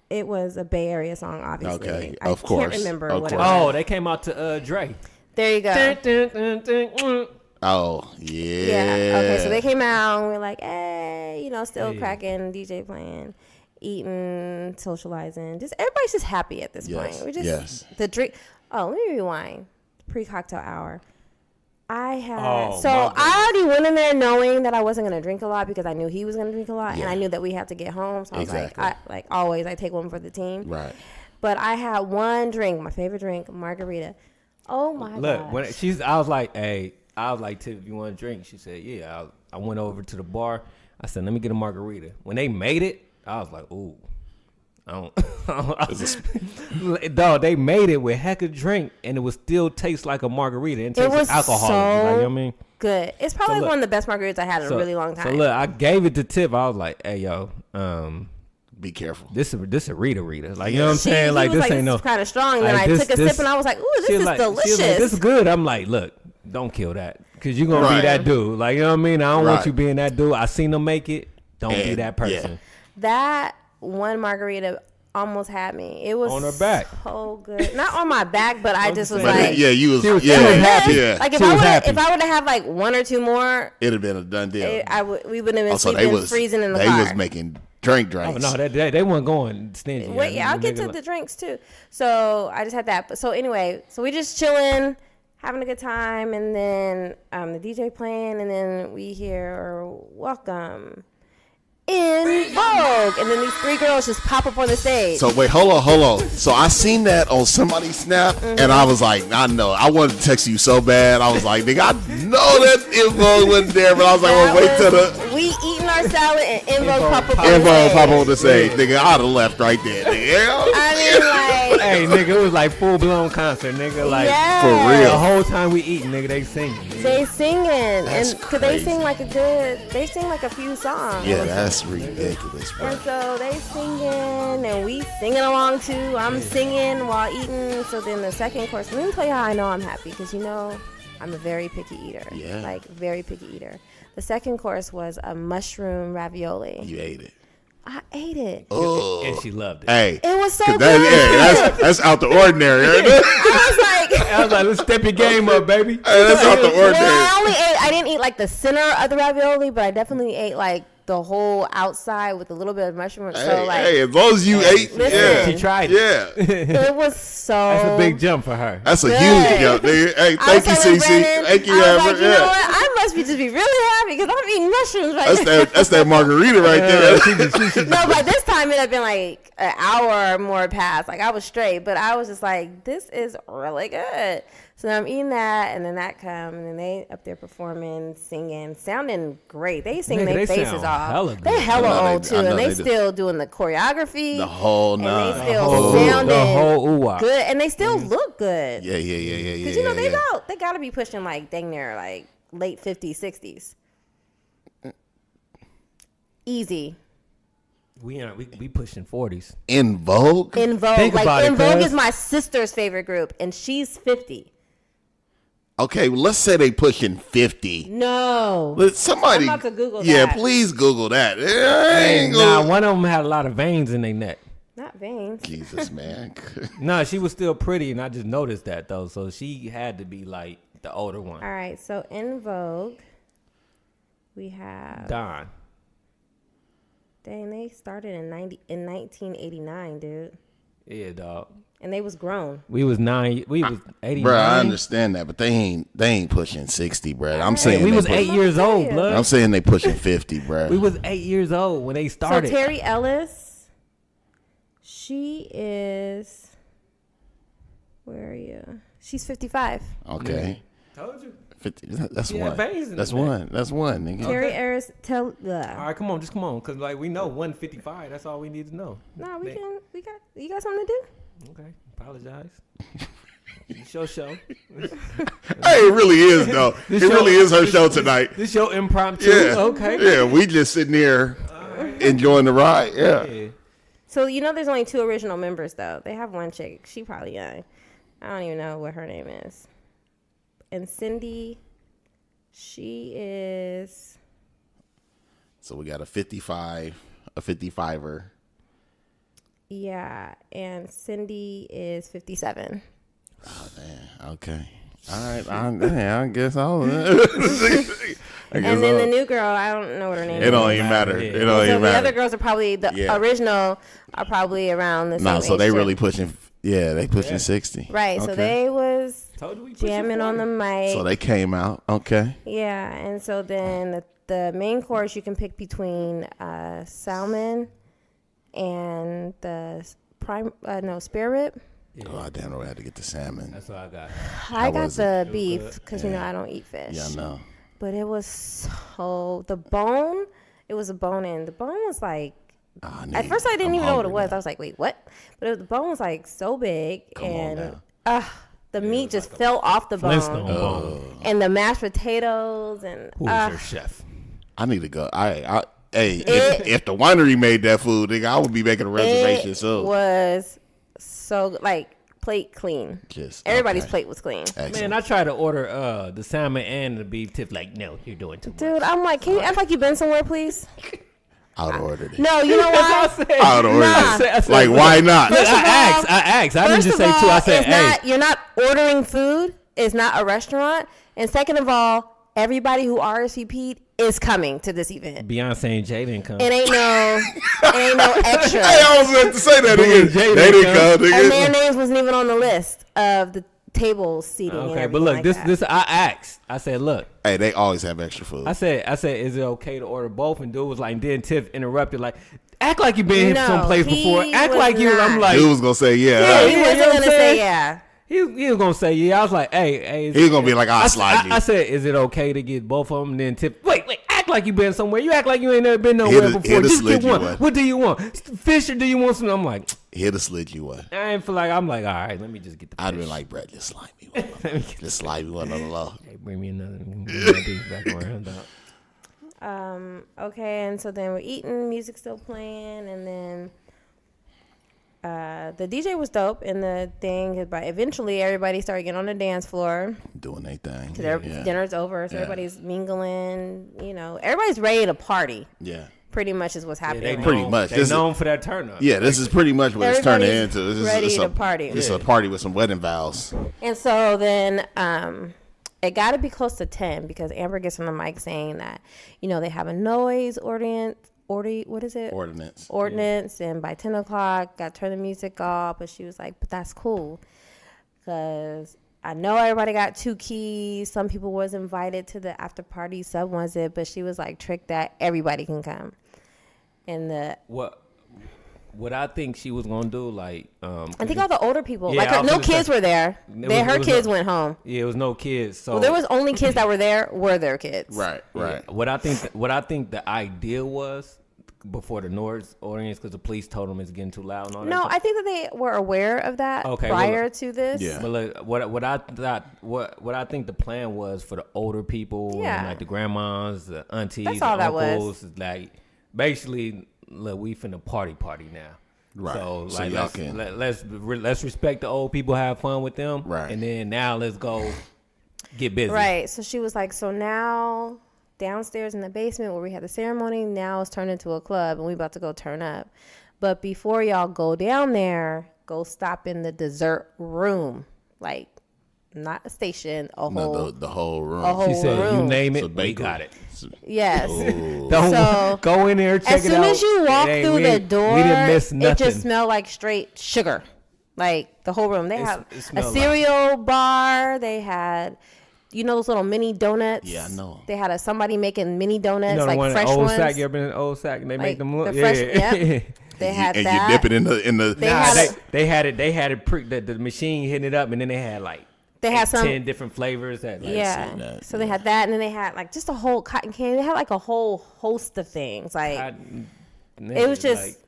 It was a Bay Area song, obviously. Okay, of course. I can't remember what it was. Oh, they came out to Dre. There you go. Oh, yeah. Yeah. Okay, so they came out and we're like, hey, still cracking, DJ playing, eating, socializing. Everybody's just happy at this point. We're just the drink. Oh, let me rewind. Pre-cocktail hour. I already went in there knowing that I wasn't going to drink a lot because I knew he was going to drink a lot, and I knew that we had to get home. So I was like always, I take one for the team. Right. But I had one drink, my favorite drink, margarita. Oh my god! Look, when I was like, Tiff, you want a drink? She said, yeah. I went over to the bar. I said, let me get a margarita. When they made it, I was like, ooh. Dog, they made it with heck of drink, and it would still taste like a margarita. And it was alcohol. So you know what I mean? Good. It's probably one of the best margaritas I had in a really long time. So look, I gave it to Tiff. I was like, hey, yo, be careful. This a Rita. Like, you know what I'm saying? Like, this ain't no. It's kind of strong. And then I took a sip and I was like, ooh, this is delicious. This is good. I'm like, look, don't kill that. Because you're going to be that dude. Like, you know what I mean? I don't want you being that dude. I seen them make it. Don't be that person. Yeah. That one margarita almost had me. It was on her back. So good. Not on my back, but I just was like, yeah, you was happy. Yeah. Like if I would have had like one or two more, it'd have been a done deal. We would have been sleeping, freezing in the car. They was making drinks. Oh no, they weren't going stingy. Wait, I'll get to the drinks too. So I just had that. But so anyway, so we just chilling, having a good time, and then the DJ playing, and then we hear welcome in Vogue, and then these three girls just pop up on the stage. So wait, hold on. So I seen that on somebody's snap, and I was like, I know. I wanted to text you so bad. I was like, nigga, I know that In Vogue wasn't there, but I was like, well, wait till we eating our salad and In Vogue pop up on the stage. Nigga, I'd have left right there. Nigga. I mean, like, hey, nigga, it was like full blown concert, nigga. Like yes. For real. The whole time we eating, nigga, they singing. Nigga. They singing, that's and cause they sing like a few songs. Yeah, that's ridiculous, bro. And so they singing, and we singing along too. I'm singing while eating. So then the second course, let me tell you how I know I'm happy, because I'm a very picky eater. Yeah. Like very picky eater. The second course was a mushroom ravioli. You ate it. I ate it. Oh. And she loved it. Hey. It was so good. That's out the ordinary. I was like, let's step your game up, baby. Hey, that's out the ordinary. Well, I didn't eat like the center of the ravioli, but I definitely ate like the whole outside with a little bit of mushroom. Hey, So like, as long as you ate, listen, She tried it. yeah. it was so. That's a big jump for her. That's a Good. huge jump, nigga. Hey, thank you, CC. Thank you, I was Amber. like, you know what? I must be just be really happy because I'm eating mushrooms right now. That's that margarita right there. No, by this time it had been like an hour or more past. Like I was straight, but I was just like, this is really good. So I'm eating that, and then that come, and then they up there performing, singing, sounding great. They sing Nigga, their they faces sound off. hella good. They hella I know old they- too, I know and they they do. still doing the choreography. The whole and nine. they still whole- sounding the whole ooh-ah. good, and they still look good. Yeah. Because you know they got to be pushing like dang near like late 50s, 60s. Easy. We pushing 40s. In Vogue. In Vogue, Think about like it, In Vogue cuz. is my sister's favorite group, and she's 50. Okay, well, let's say they pushing 50. No, Let somebody. I'm about to Google Yeah, that. please Google that. I Hey, ain't nah, gonna- one of them had a lot of veins in their neck. not veins. Jesus, man. Nah, she was still pretty, and I just noticed that though. So she had to be like the older one. All right, so In Vogue, we have. Don. Dang, they started in 1989, dude, Yeah, dog. and they was grown. We was 89. Bro, I understand that, but they ain't pushing 60, bro. I'm saying We they was push- 8 years old, blood. I'm saying they pushing 50, bro. We was 8 years old when they started. So Terry Ellis, she is. Where are you? She's 55. Okay. Told you. 50. That's Yeah, one. veins in That's the neck. one. That's one, nigga. Terry Ellis, All right, come on, just come on, cause like we know 155. That's all we need to know. No, we They- can. We got. You got something to do? Okay, apologize. It's your show. Hey, it really is though. It really is her show tonight. This your impromptu. Yeah. Okay. Yeah, we just sitting here enjoying the ride. Yeah. Yeah. So you know, there's only 2 original members though. They have one chick. She probably young. I don't even know what her name is. And Cindy, she is. So we got a 55, a 55er. Yeah, and Cindy is 57. Oh, damn. Okay. All right. I guess I'll. I guess And then the new girl, I don't know what her name is. It don't even matter. Yeah. It don't So even the other matter. girls are probably the Yeah. original are probably around the same No, so age they too. really pushing. Yeah, they pushing 60. Right. So Okay. they was Told you we pushing jamming on the 40. mic. So they came out. Okay. Yeah, and so then the main course you can pick between salmon and the spare rib. Oh, I damn know I had to get the salmon. That's what I got. I got was the was beef good. because you know I don't eat fish. Yeah, I know. But it was so the bone. It was a bone in. The bone was like. Ah, At first, I didn't even know what it was. I was like, "Wait, what?" But the bone was like so big, Come on and now. the meat just fell off the Flintstone bone, bone. and the mashed potatoes, and Who is your chef? I need to go. Hey, if the winery made that food, nigga, I would be making a reservation. it So was so like plate clean. just Everybody's okay. plate was clean. Excellent. Man, I tried to order the salmon and the beef tip. Like, no, you're doing too much. Dude, I'm like, can you act like you've been somewhere, please? I would have ordered it. No, you know That's why? what I said. I would have ordered Nah. it. I said, Like, look, why not? Look, First of I asked. I didn't First just of say all, two. I said, it's hey. not, you're not ordering food. It's not a restaurant. And second of all, everybody who RSVP'd is coming to this event. Beyonce and Jay didn't come. It ain't no extra. Hey, I was about to say that Boy, again. Jay They didn't didn't come, And their nigga. names wasn't even on the list of the table seating. and Okay, but everything look, like this that. this I asked. I said, look. Hey, they always have extra food. I said, is it okay to order both? And dude was like, then Tiff interrupted, like, act like you've been here No, someplace he before. Act was like you. not. I'm like, Dude was gonna say Yeah, yeah. he you know wasn't what I'm gonna say saying? yeah. he was gonna say yeah. I was like, hey, He was gonna be like, I'll slide you. I said, is it okay to get both of them? And then Tiff, wait, act like you been somewhere. You act like you ain't never been nowhere He'd have before. Just slid get you one. one. What do you want? Fish or do you want some? I'm like, He'd have slid you one. I ain't feel like. I'm like, all right, let me just get the. I'd fish. been like, Brett, just slide me one. Just slide me one on the low. Hey, bring me another. Bring that beef back around. Dog. Okay, and so then we're eating, music still playing, and then the DJ was dope in the thing, but eventually everybody started getting on the dance floor Doing their thing. because dinner's over, so Yeah. everybody's mingling, everybody's ready to party. Yeah. Pretty much is what's happening. they right Pretty now. much. They This is- known for that turn up. Yeah, this is pretty much what it's turning Everybody's into. This ready is to party. It's a party with some wedding vows. And so then it got to be close to 10 because Amber gets on the mic saying that, they have a noise ordinance. What is it? Ordinance. And by 10 o'clock, got to turn the music off. But she was like, but that's cool. Because I know everybody got 2 keys. Some people was invited to the after party. Some wasn't. But she was like, trick that. Everybody can come. And What I think she was gonna do, like, I think all the older people, no kids were there. Her kids went home. Yeah, it was no kids. So there was only kids that were their kids. Right. Yeah. What I think the idea was before the noise audience, because the police told them it's getting too loud. And all no, that I think that they were aware of that prior to this. Yeah. But like, what I think the plan was for the older people, and like the grandmas, the aunties, that's all the that uncles, was. like basically. Look, we finna party now. Right. So y'all let's respect the old people, have fun with them. Right. And then now let's go get busy. Right. So she was like, so now downstairs in the basement where we had the ceremony, now it's turned into a club and we about to go turn up. But before y'all go down there, go stop in the dessert room. Like, not a station, the whole room. A whole she said, room. You name it, we got it. Yes. Don't go in there, check it out. As soon as you walk through the door, we didn't miss nothing. It just smelled like straight sugar. Like the whole room. They had a cereal bar. They had, those little mini donuts. Yeah, I know. They had somebody making mini donuts, like fresh old ones. Sack. You ever been in an old Sack? And they make them look. Fresh, yep. They had and that. you dip it in the. They had it. The machine hitting it up, and then they had They had 10 different flavors. So they had that, and then they had just a whole cotton candy. They had a whole host of things. It was just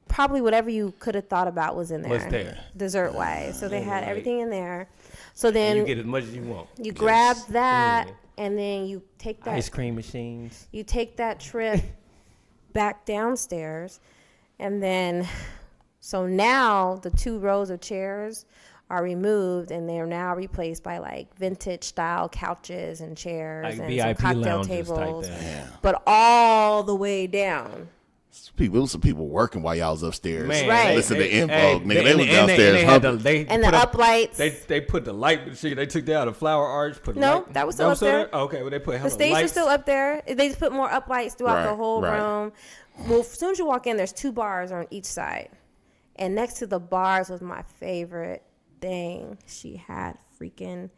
probably whatever you could have thought about was in there. What's there? Dessert wise. So they had everything in there. So then you get as much as you want. You grab that, and then you take that ice cream machines. You take that trip back downstairs, and then so now the 2 rows of chairs are removed and they're now replaced by vintage style couches and chairs and VIP some cocktail lounges tables, type thing. but all the way down. Some people working while y'all was upstairs. Man, right. Listen to Info, nigga. They was downstairs. And the uplights. They put the light machine. They took down the flower arch. That was still up there. Okay, well they put the stage was still up there. They just put more uplights throughout the whole room. Well, as soon as you walk in, there's 2 bars on each side, and next to the bars was my favorite thing. She had freaking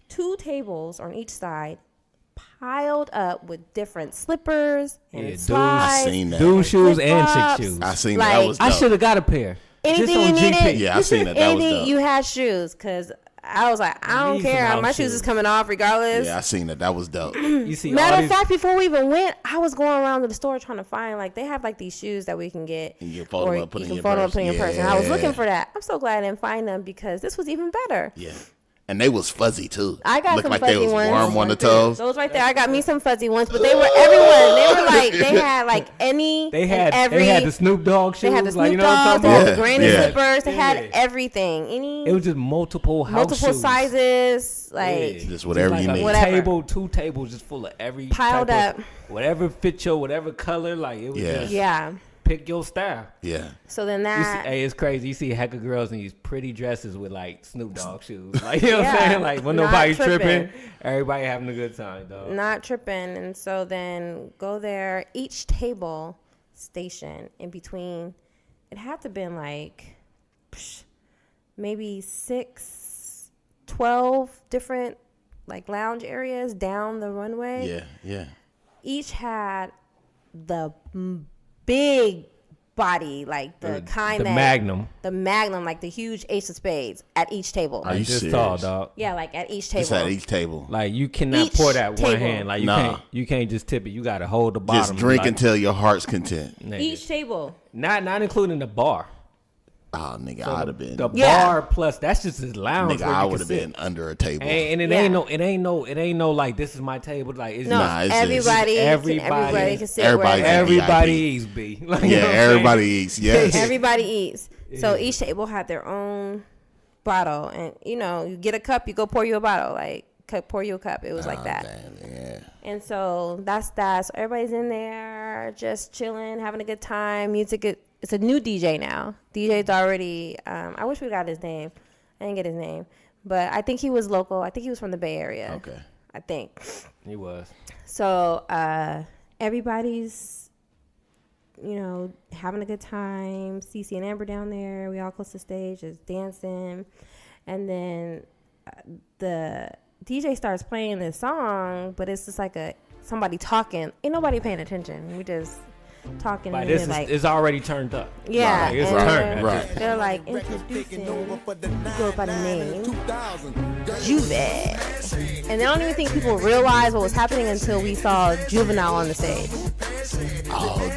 2 tables on each side piled up with different slippers and slides. I seen that. Dude shoes and chick shoes. I seen that. That was dope. I should have got a pair. Anything you needed. Yeah, I seen that. That was dope. You had shoes because I was like, I don't care. My shoes is coming off regardless. Yeah, I seen that. That was dope. You see, matter of fact, before we even went, I was going around to the store trying to find they have these shoes that we can get. And you fold them up, put in your purse. And I was looking for that. I'm so glad I didn't find them because this was even better. Yeah. And they was fuzzy too. I got some fuzzy ones. They was warm on the toes. Those right there. I got me some fuzzy ones, but they were everyone. They had any. They had the Snoop Dogg shoes. They had the Snoop Dogg. They had the granny slippers. They had everything. It was just multiple shoes. Sizes. Just whatever you need. 2 tables just full of every piled up. Whatever fit your whatever color. It was just pick your style. Yeah. So then that. It's crazy. You see a heck of girls in these pretty dresses with Snoop Dogg shoes. You know what I'm saying? When nobody tripping, everybody having a good time, dog. Not tripping. And so then go there. Each table station in between, it had to been maybe 12 different lounge areas down the runway. Yeah, yeah. Each had the big body, the kind the Magnum, the huge Ace of Spades at each table. Are you serious? Tall, dog. Yeah, at each table. It's at each table. You cannot pour that one hand. You can't just tip it. You got to hold the bottom. Just drink until your heart's content. Each table. Not including the bar. Oh, nigga, I'd have been the bar plus. That's just his lounge. Nigga, I would have been under a table. And it ain't no this is my table. It's everybody can sit. Everybody eats. B. Everybody eats. Yes, everybody eats. So each table had their own bottle, and you get a cup, you go pour you a bottle, pour you a cup. It was like that. Damn, yeah. And so that's that. So everybody's in there just chilling, having a good time. Music. It's a new DJ now. DJ's already. I wish we got his name. I didn't get his name, but I think he was local. I think he was from the Bay Area. Okay. I think. He was. So everybody's, having a good time. CC and Amber down there. We all close to the stage, just dancing. And then the DJ starts playing this song, but it's just like somebody talking. Ain't nobody paying attention. We just talking. Like, and it's already turned up. Yeah. Like, it's and turned. They're like introducing, go by the name Juve. And I don't even think people realized what was happening until we saw Juvenile on the stage. Oh,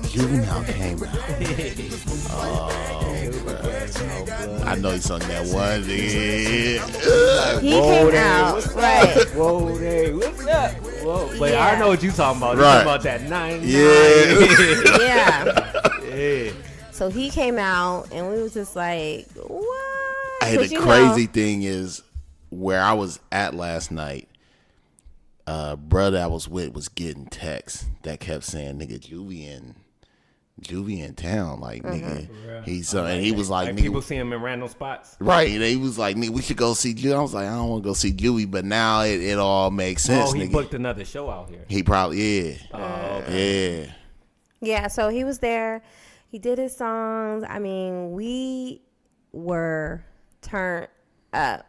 Juvenile came out. I know he's on that one. He came out, right? Whoa, there. What's up? Whoa. But Yeah. I know what you talking about. Right. You talking about that 9. Yeah. So he came out, and we was just like, what? Hey, the crazy thing is, where I was at last night, brother I was with was getting texts that kept saying, nigga, Juvie in town, like nigga. He's and he was like, nigga, people see him in random spots. Right, and he was like, nigga, we should go see Juvie. I was like, I don't want to go see Juvie, but now it all makes sense. He nigga. booked another show out here. He probably Okay. Yeah, so he was there. He did his songs. I mean, we were turned up,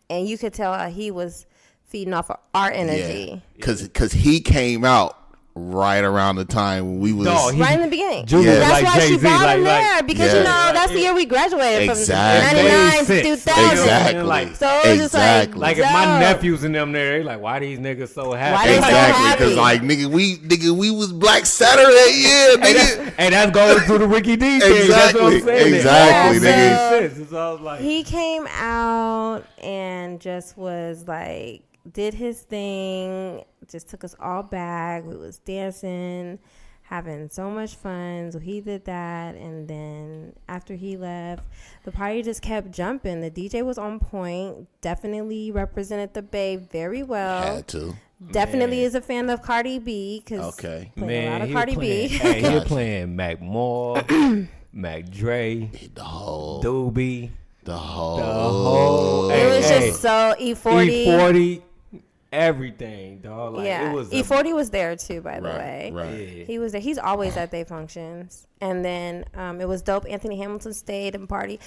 and you could tell how he was feeding off of our energy. Because he came out right around the time when we was right in the beginning. That's That's why Jay-Z, she brought him there because that's the year we graduated Exactly. from 99 to 2000. Exactly. Like, So it was just like if my nephews and them there, they like, why these niggas so happy? Why they so Exactly, because happy? like nigga, we was Black Saturday, yeah, nigga. And that's going through the Ricky D thing. That's what I'm saying. Exactly, nigga. So like, he came out and just was like, did his thing, just took us all back. We was dancing, having so much fun. So he did that, and then after he left, the party just kept jumping. The DJ was on point, definitely represented the Bay very well. Had to. Definitely is a fan of Cardi B because a lot of Cardi B. Hey, he was playing Mac Moore, Mac Dre, The whole Doobie, the whole It was just so E40, everything, dog. Like, yeah, it was E40 was there too, by the way. Right. Yeah. He was there. He's always at their functions. And then it was dope. Anthony Hamilton stayed and party.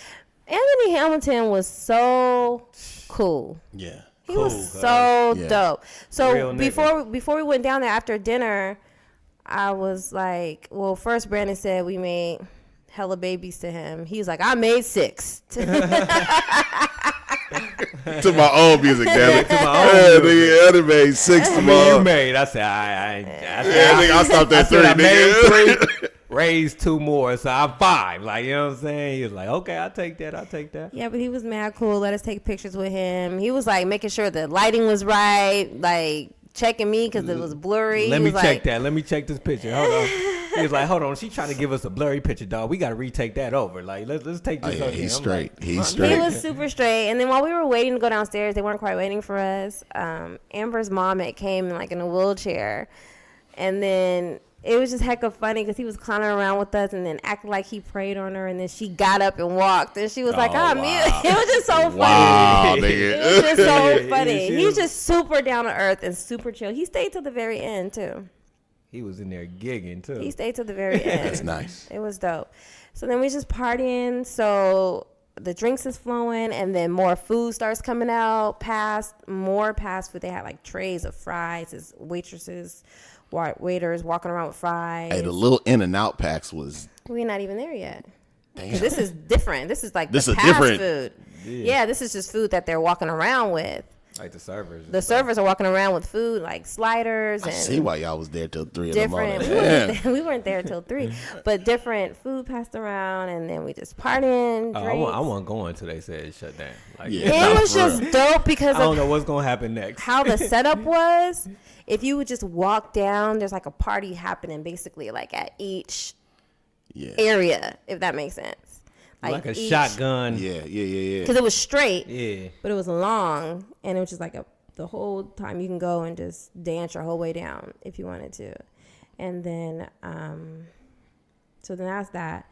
Anthony Hamilton was so cool. Yeah. He was so dope. So Real nigga. before we went down there after dinner, I was like, well, first Brandon said we made hella babies to him. He was like, I made 6. To my own music, damn it. To my own nigga, I made 6 I to mean, you my. made. I said, I stopped at 3, I made nigga. 3, raised 2 more, so I'm 5. Like, you know what I'm saying? He was like, okay, I'll take that. Yeah, but he was mad cool. Let us take pictures with him. He was like making sure the lighting was right, like checking me because it was blurry. Let He me was check like, that. Let me check this picture. Hold on. He was like, hold on. She's trying to give us a blurry picture, dog. We got to retake that over. Like, let's take this over. He's I'm straight. like, He's He straight. was super straight. And then while we were waiting to go downstairs, they weren't quite waiting for us. Amber's mom came like in a wheelchair. And then it was just hecka funny because he was clowning around with us and then acted like he prayed on her. And then she got up and walked. And she was like, wow. It was just so funny. Wow, nigga. It was just so Yeah, funny. she He was was- just super down to earth and super chill. He stayed till the very end, too. He was in there gigging, too. He stayed till the very end. That's nice. It was dope. So then we just partying. So the drinks is flowing, and then more food starts coming out. More past food. They had like trays of fries. As waitresses, waiters walking around with fries. Hey, the little In-N-Out packs was. We're not even there yet. Damn. 'Cause this is different. This is like This the is past different. food. Yeah, this is just food that they're walking around with. Like the servers. The servers are walking around with food like sliders I and see why y'all was there till 3 in the different. morning. We weren't there till 3, but different food passed around, and then we just partying. I drinks. wasn't going until they said it shut down. Like, Yeah. It Nah, was for just real. dope because I don't of know what's going to happen next. how the setup was. If you would just walk down, there's like a party happening basically like at each Yeah. area, if that makes sense. Like a each- shotgun. Yeah. Because it was straight, Yeah. but it was long, and it was just like the whole time you can go and just dance your whole way down if you wanted to. And then, so then that's that.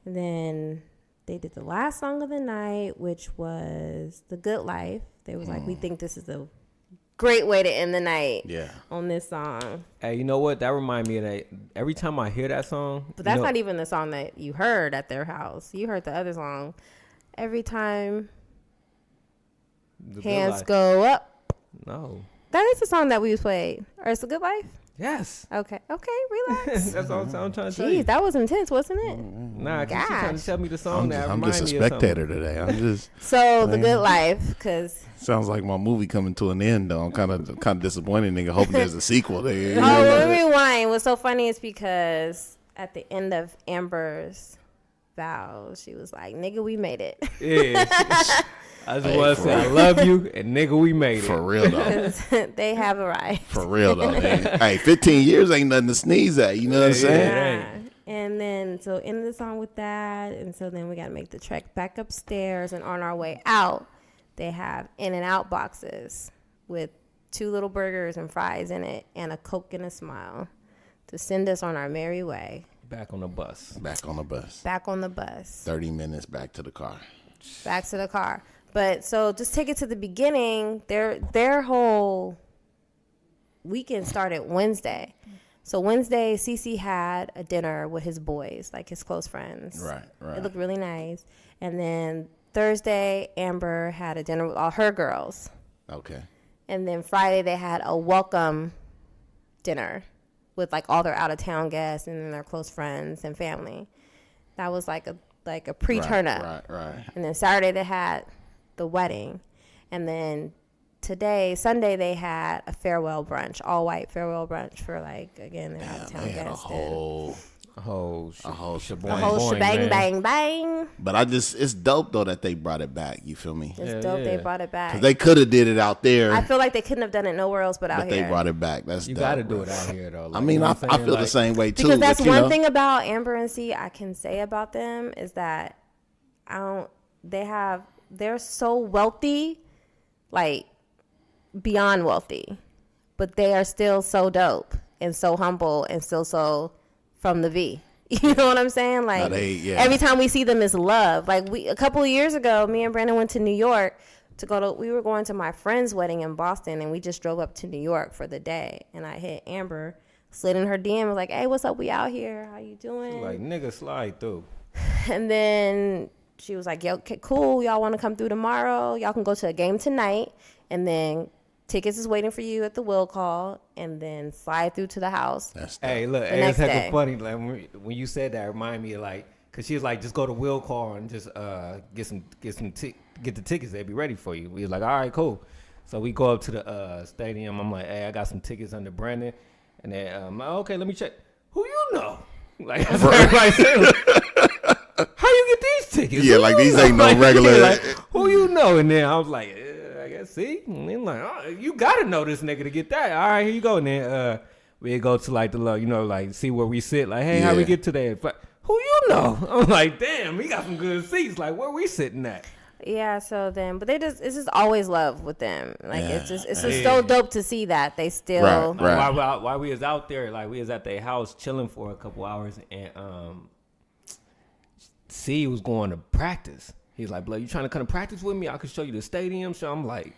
And then they did the last song of the night, which was The Good Life. They was like, we think this is a great way to end the night on this song. Hey, you know what? That remind me of that. Every time I hear that song. But that's not even the song that you heard at their house. You heard the other song. Every time hands go up. No. That is the song that we played. Or it's The Good Life? Yes. Okay, relax. That's all I'm trying to tell you. Jeez, that was intense, wasn't it? Nah, because she's trying to tell me the song I'm just a spectator today. I'm just so The Good Life, because sounds like my movie coming to an end. Though I'm kind of disappointed, nigga. Hoping there's a sequel. There. Let me rewind. What's so funny is because at the end of Amber's vows, she was like, "Nigga, we made it." Yeah. I just want to say I love you, and nigga, we made it. For real, though. They have arrived. For real, though. Hey, 15 years ain't nothing to sneeze at. You know what I'm saying? Yeah. And then, so end the song with that. And so then we got to make the trek back upstairs. And on our way out, they have In-N-Out boxes with 2 little burgers and fries in it and a Coke and a smile to send us on our merry way. Back on the bus. Back on the bus. Back on the bus. 30 minutes back to the car. Back to the car. But so just take it to the beginning. Their whole weekend started Wednesday. So Wednesday, CC had a dinner with his boys, like his close friends. Right. It looked really nice. And then Thursday, Amber had a dinner with all her girls. Okay. And then Friday, they had a welcome dinner with like all their out of town guests and then their close friends and family. That was like a pre-turn up. Right. And then Saturday, they had the wedding. And then today, Sunday, they had a farewell brunch, all white farewell brunch for like, again, their out of town they had guests. A whole shebang, bang, bang. But it's dope though that they brought it back. You feel me? It's dope they brought it back. 'Cause they could have did it out there. I feel like they couldn't have done it nowhere else but out here. But they brought it back. That's you dope. got to do it out here though. Like, I mean, I feel the same way too. Because that's one thing about Amber and C I can say about them is that they're so wealthy, like beyond wealthy, but they are still so dope and so humble and still so from the V. You know what I'm saying? Like every time we see them is love. Like a couple of years ago, me and Brandon went to New York we were going to my friend's wedding in Boston, and we just drove up to New York for the day. And I hit Amber, slid in her DM, was like, "Hey, what's up? We out here. How you doing?" Like, nigga, slide through. And then she was like, "Yo, okay, cool. Y'all want to come through tomorrow? Y'all can go to a game tonight, and then tickets is waiting for you at the will call, and then slide through to the house." Hey, look, it's hecka funny. Like when you said that, it reminded me of like, cause she was like, just go to will call and just get the tickets. They'll be ready for you. We was like, all right, cool. So we go up to the stadium. I'm like, hey, I got some tickets under Brandon, and then okay, let me check. Who you know? Like everybody said. How you get these tickets? Yeah, like these ain't no regular. Like, who you know? And then I was like, I guess, see? And then like, oh, you got to know this nigga to get that. All right, here you go. And then we go to like the, like see where we sit. Like, hey, how we get to that? But who you know? I'm like, damn, we got some good seats. Like, where we sitting at? Yeah, so then, but it's just always love with them. Like, it's just so dope to see that they still. Right. While we was out there, like, we was at their house chilling for a couple hours, and C was going to practice. He's like, "Blood, you trying to come to practice with me? I could show you the stadium." So I'm like,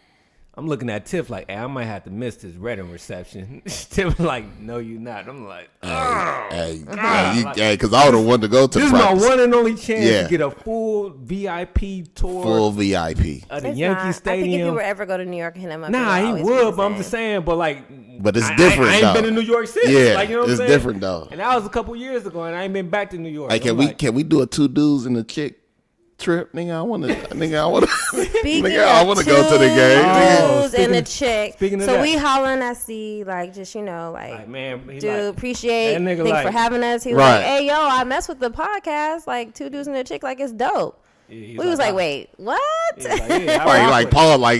I'm looking at Tiff like, "Hey, I might have to miss this wedding reception." Tiff like, "No, you not." I'm like, because I would have wanted to go to this practice. This is my one and only chance to get a full VIP tour. Full VIP. Of the Yankee Stadium. I think if you were ever go to New York and hit him up, nah, he would, but I'm just saying, but it's different. I ain't been to New York since. Yeah, like, you know what I'm saying? It's different though. And that was a couple years ago, and I ain't been back to New York. Like, can we do a 2 dudes and a chick trip? Nigga, I want to go to the game. Dudes and a chick. Speaking of so that, we hollering at C, like, just, like man, dude, appreciate, thanks for having us. He was like, hey, yo, I mess with the podcast, like 2 dudes and a chick, like, it's dope. We was like, wait, what? Paul, I'm like,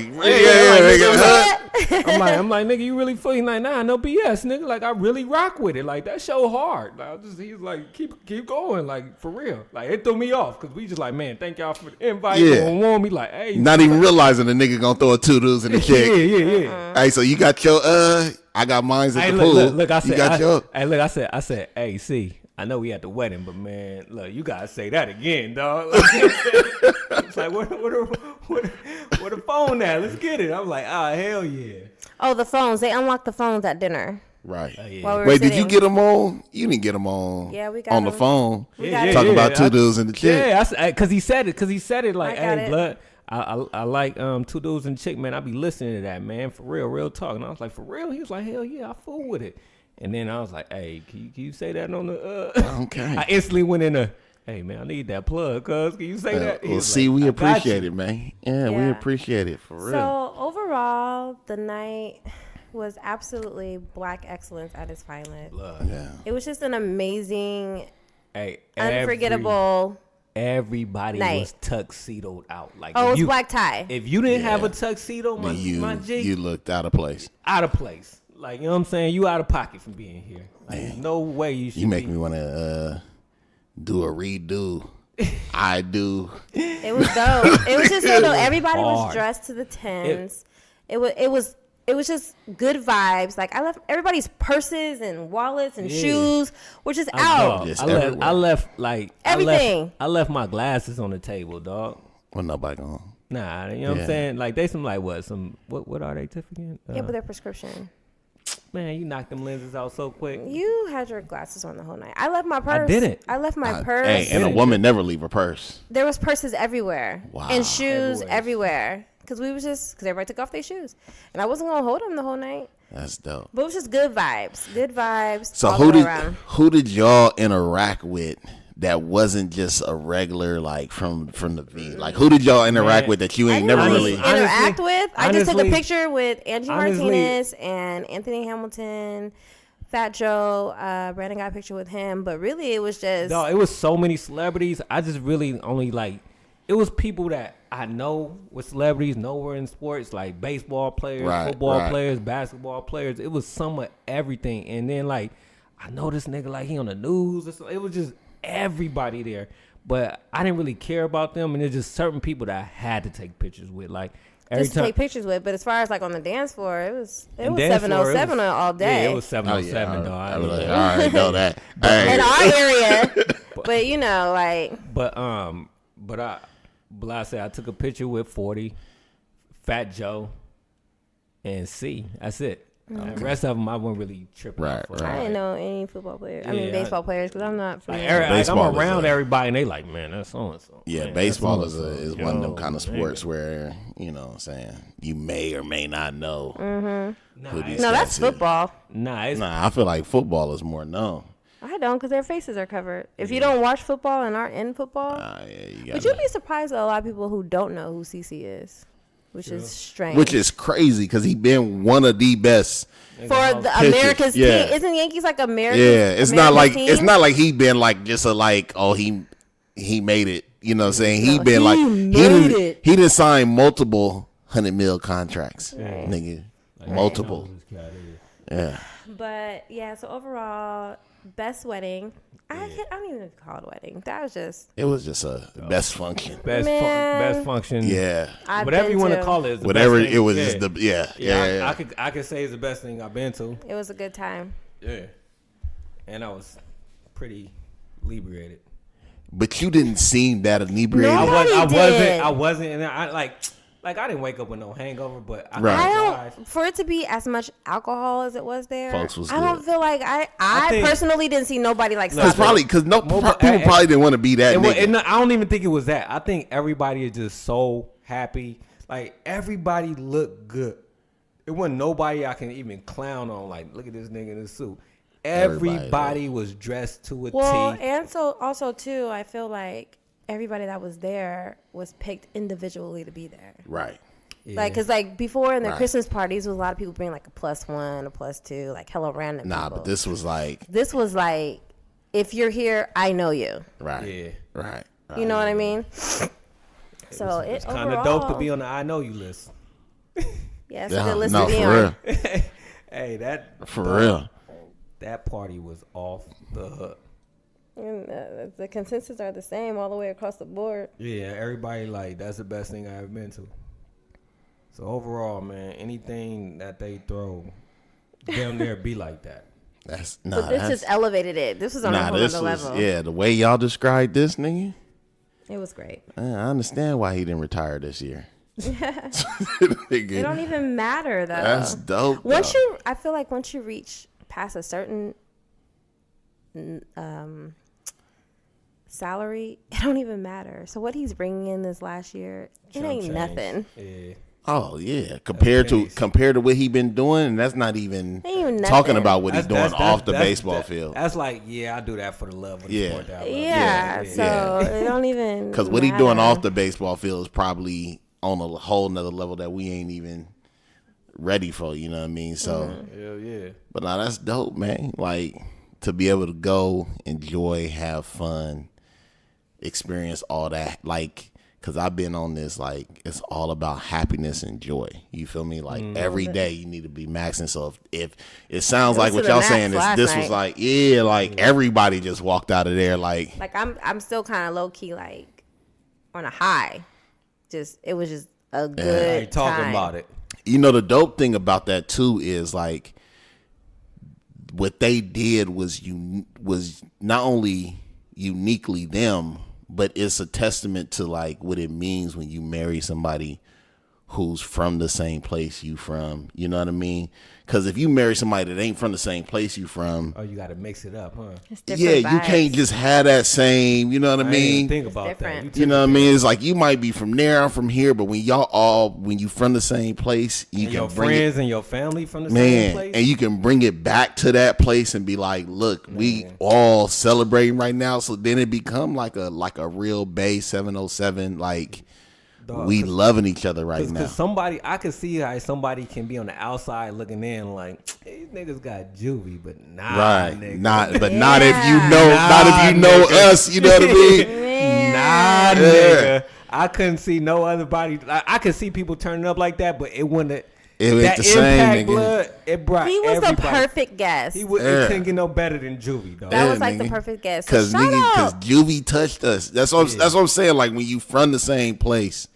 nigga, you really feel? He's like, nah, no BS, nigga. Like, I really rock with it. Like, that show hard. Like, he's like, keep going, like, for real. Like, it threw me off because we just like, man, thank y'all for the invite. Yeah. Warm me like, hey, not even realizing the nigga gonna throw a 2 dudes and a chick. Yeah. Hey, so you got your I got mines at the pool. Look, I said, I said, hey, see, I know we at the wedding, but man, look, you gotta say that again, dog. It's like, where the phone at? Let's get it. I'm like, hell yeah. Oh, the phones. They unlocked the phones at dinner. Right. Yeah. While we were Wait, did sitting. you get them on? You didn't get them on. Yeah, we got on the them. phone. got Talking it. about two dudes and the chick. Yeah, because he said it like, I got hey, it. blood. I like two dudes and chick, man. I be listening to that, man, for real talk. And I was like, for real? He was like, hell yeah, I fool with it. And then I was like, hey, can you say that on the Okay. I instantly went in hey man, I need that plug, cuz can you say that? He Well, was see, like, we I got appreciate you. it, man. Yeah, we Yeah. appreciate it for real. So overall, the night was absolutely black excellence at its finest. Yeah. It was just an amazing, Hey, unforgettable. everybody night. was tuxedoed out. Like, Oh, if it's you, black tie. If you didn't have Yeah. a tuxedo, my G, You looked out of place. out of place. Like, you know what I'm saying? You out of pocket from being here. Like, there's no way you should. You make me want to do a redo. I do. It was dope. It was just so dope. Everybody was Hard. dressed to the tens. It was just good vibes. Like I left everybody's purses and wallets and shoes were just out. Just I left like Everything. I left my glasses on the table, dog. Well, nobody going. Nah, you know what Yeah. I'm saying? Like they some like what are they, Tiff again? Yeah, but their prescription. Man, you knocked them lenses out so quick. You had your glasses on the whole night. I left my purse. didn't. I left my purse. Hey, and a woman never leave her purse. There was purses everywhere. Wow. And shoes Everywhere. everywhere. Because everybody took off their shoes. And I wasn't going to hold them the whole night. That's dope. But it was just good vibes. Good vibes. So all the way around. who did y'all interact with that wasn't just a regular like from the V? Like who did y'all interact with that you I ain't didn't never really really? interact with. I just took a honestly- picture with Angie honestly- Martinez and Anthony Hamilton, Fat Joe. Brandon got a picture with him, but really it was just No, it was so many celebrities. I just really only like it was people that I know with celebrities, nowhere in sports, like baseball players, Right, football right. players, basketball players. It was some of everything. And then like I know this nigga like he on the news. It was just everybody there. But I didn't really care about them, and there's just certain people that I had to take pictures with. Like every just to time take pictures with. But as far as like on the dance floor, it was and dance floor, it 707 was- all day. Yeah, it was 707, dog. I already know that. in Hey, our area. But you know, like But I said I took a picture with 40, Fat Joe, and C. That's it. The rest of them I wasn't really tripping. Right, out for. right. I didn't know any football players. I Yeah, mean baseball players because I'm not Like, familiar. like, Baseball I'm is around a- everybody, and they like, man, that's so and so. yeah, baseball is one of them kind of sports where you know what I'm saying you may or may not know who these No, cats that's is. football. Nah, it's Nah, I feel like football is more known. I don't because their faces are covered. If you don't watch football and aren't in football, Yeah, you but got. you'd be surprised at a lot of people who don't know who CC is, which is strange. Which is crazy because he been one of the best. for the Pitchers, America's yeah. team. Isn't Yankees like America's? Yeah, it's not like team? it's not like he been like just a like oh he made it. You know what I'm saying? He No, been he like made it. he didn't sign multiple $100 million contracts, nigga. Multiple. Yeah. But yeah, so overall, best wedding. I don't even call it a wedding. That was just It was just a best function. best Man. best function. Yeah. I've whatever been you want to to. call it. Is the Whatever best thing. it was yeah. just the yeah. yeah. I could say it's the best thing I've been to. It was a good time. Yeah, and I was pretty inebriated. But you didn't seem that inebriated. No. I did. wasn't, and I like I didn't wake up with no hangover, but I Right. I realized- don't for it to be as much alcohol as it was there. Folks was I don't good. feel like I think- personally didn't see nobody like It's probably because people probably didn't want to be that nigga. I don't even think it was that. I think everybody is just so happy. Like everybody looked good. It wasn't nobody I can even clown on. Like, look at this nigga in this suit. Everybody was dressed to a Well, T. and so also too, I feel like everybody that was there was picked individually to be there. Right. Like, cause like before in their Right. Christmas parties, was a lot of people bring like a +1, a +2, like hella random. Nah, people. but this was like This was like, if you're here, I know you. right. Yeah. Right. You know what I mean? So It's kind overall, of dope to be on the I Know You list. Yeah, it's a Yeah, good list no, to be for on. real. Hey, that For real. That party was off the hook. And, the consensus are the same all the way across the board. Yeah, everybody like that's the best thing I ever been to. So overall, man, anything that they throw, damn near be like that. But this just elevated it. This was on a whole other level. Yeah, the way y'all described this nigga, it was great. I understand why he didn't retire this year. It don't even matter though. That's dope. I feel like once you reach past a certain salary, it don't even matter. So what he's bringing in this last year, it ain't nothing. Yeah. Oh yeah, compared to what he been doing, and that's not even talking about what he's doing off the baseball field. That's like, I do that for the love of the sport. So it don't even because what he doing off the baseball field is probably on a whole nother level that we ain't even ready for. You know what I mean? So hell yeah. But now that's dope, man. Like to be able to go, enjoy, have fun, experience all that, like. Because I've been on this, like, it's all about happiness and joy. You feel me? Like, every day you need to be maxing. So if it sounds like what y'all saying is this was like, everybody just walked out of there like. Like, I'm still kind of low-key, like, on a high. It was just a good talking about it. You know, the dope thing about that, too, is, like, what they did was not only uniquely them, but it's a testament to like what it means when you marry somebody who's from the same place you from. You know what I mean? Because if you marry somebody that ain't from the same place you from, you got to mix it up, huh? You can't just have that same. You know what I mean? Think about that. You know what I mean? It's like you might be from there, I'm from here, but when you from the same place, you can your bring friends and your family from the same place, and you can bring it back to that place and be like, look, we all celebrating right now. So then it become like a real Bay 707 like. We loving each other right now. Because I could see how somebody can be on the outside looking in like, these niggas got juvie, but nigga. Not if you know us, you know what I mean? Nigga. I couldn't see no other body. I could see people turning up like that, but it wouldn't. It was the same, blood, it brought he was everybody. The perfect guest. It couldn't get no better than Juvie, though. That was like the perfect guest. Because Juvie touched us. That's what I'm saying. Like when you from the same place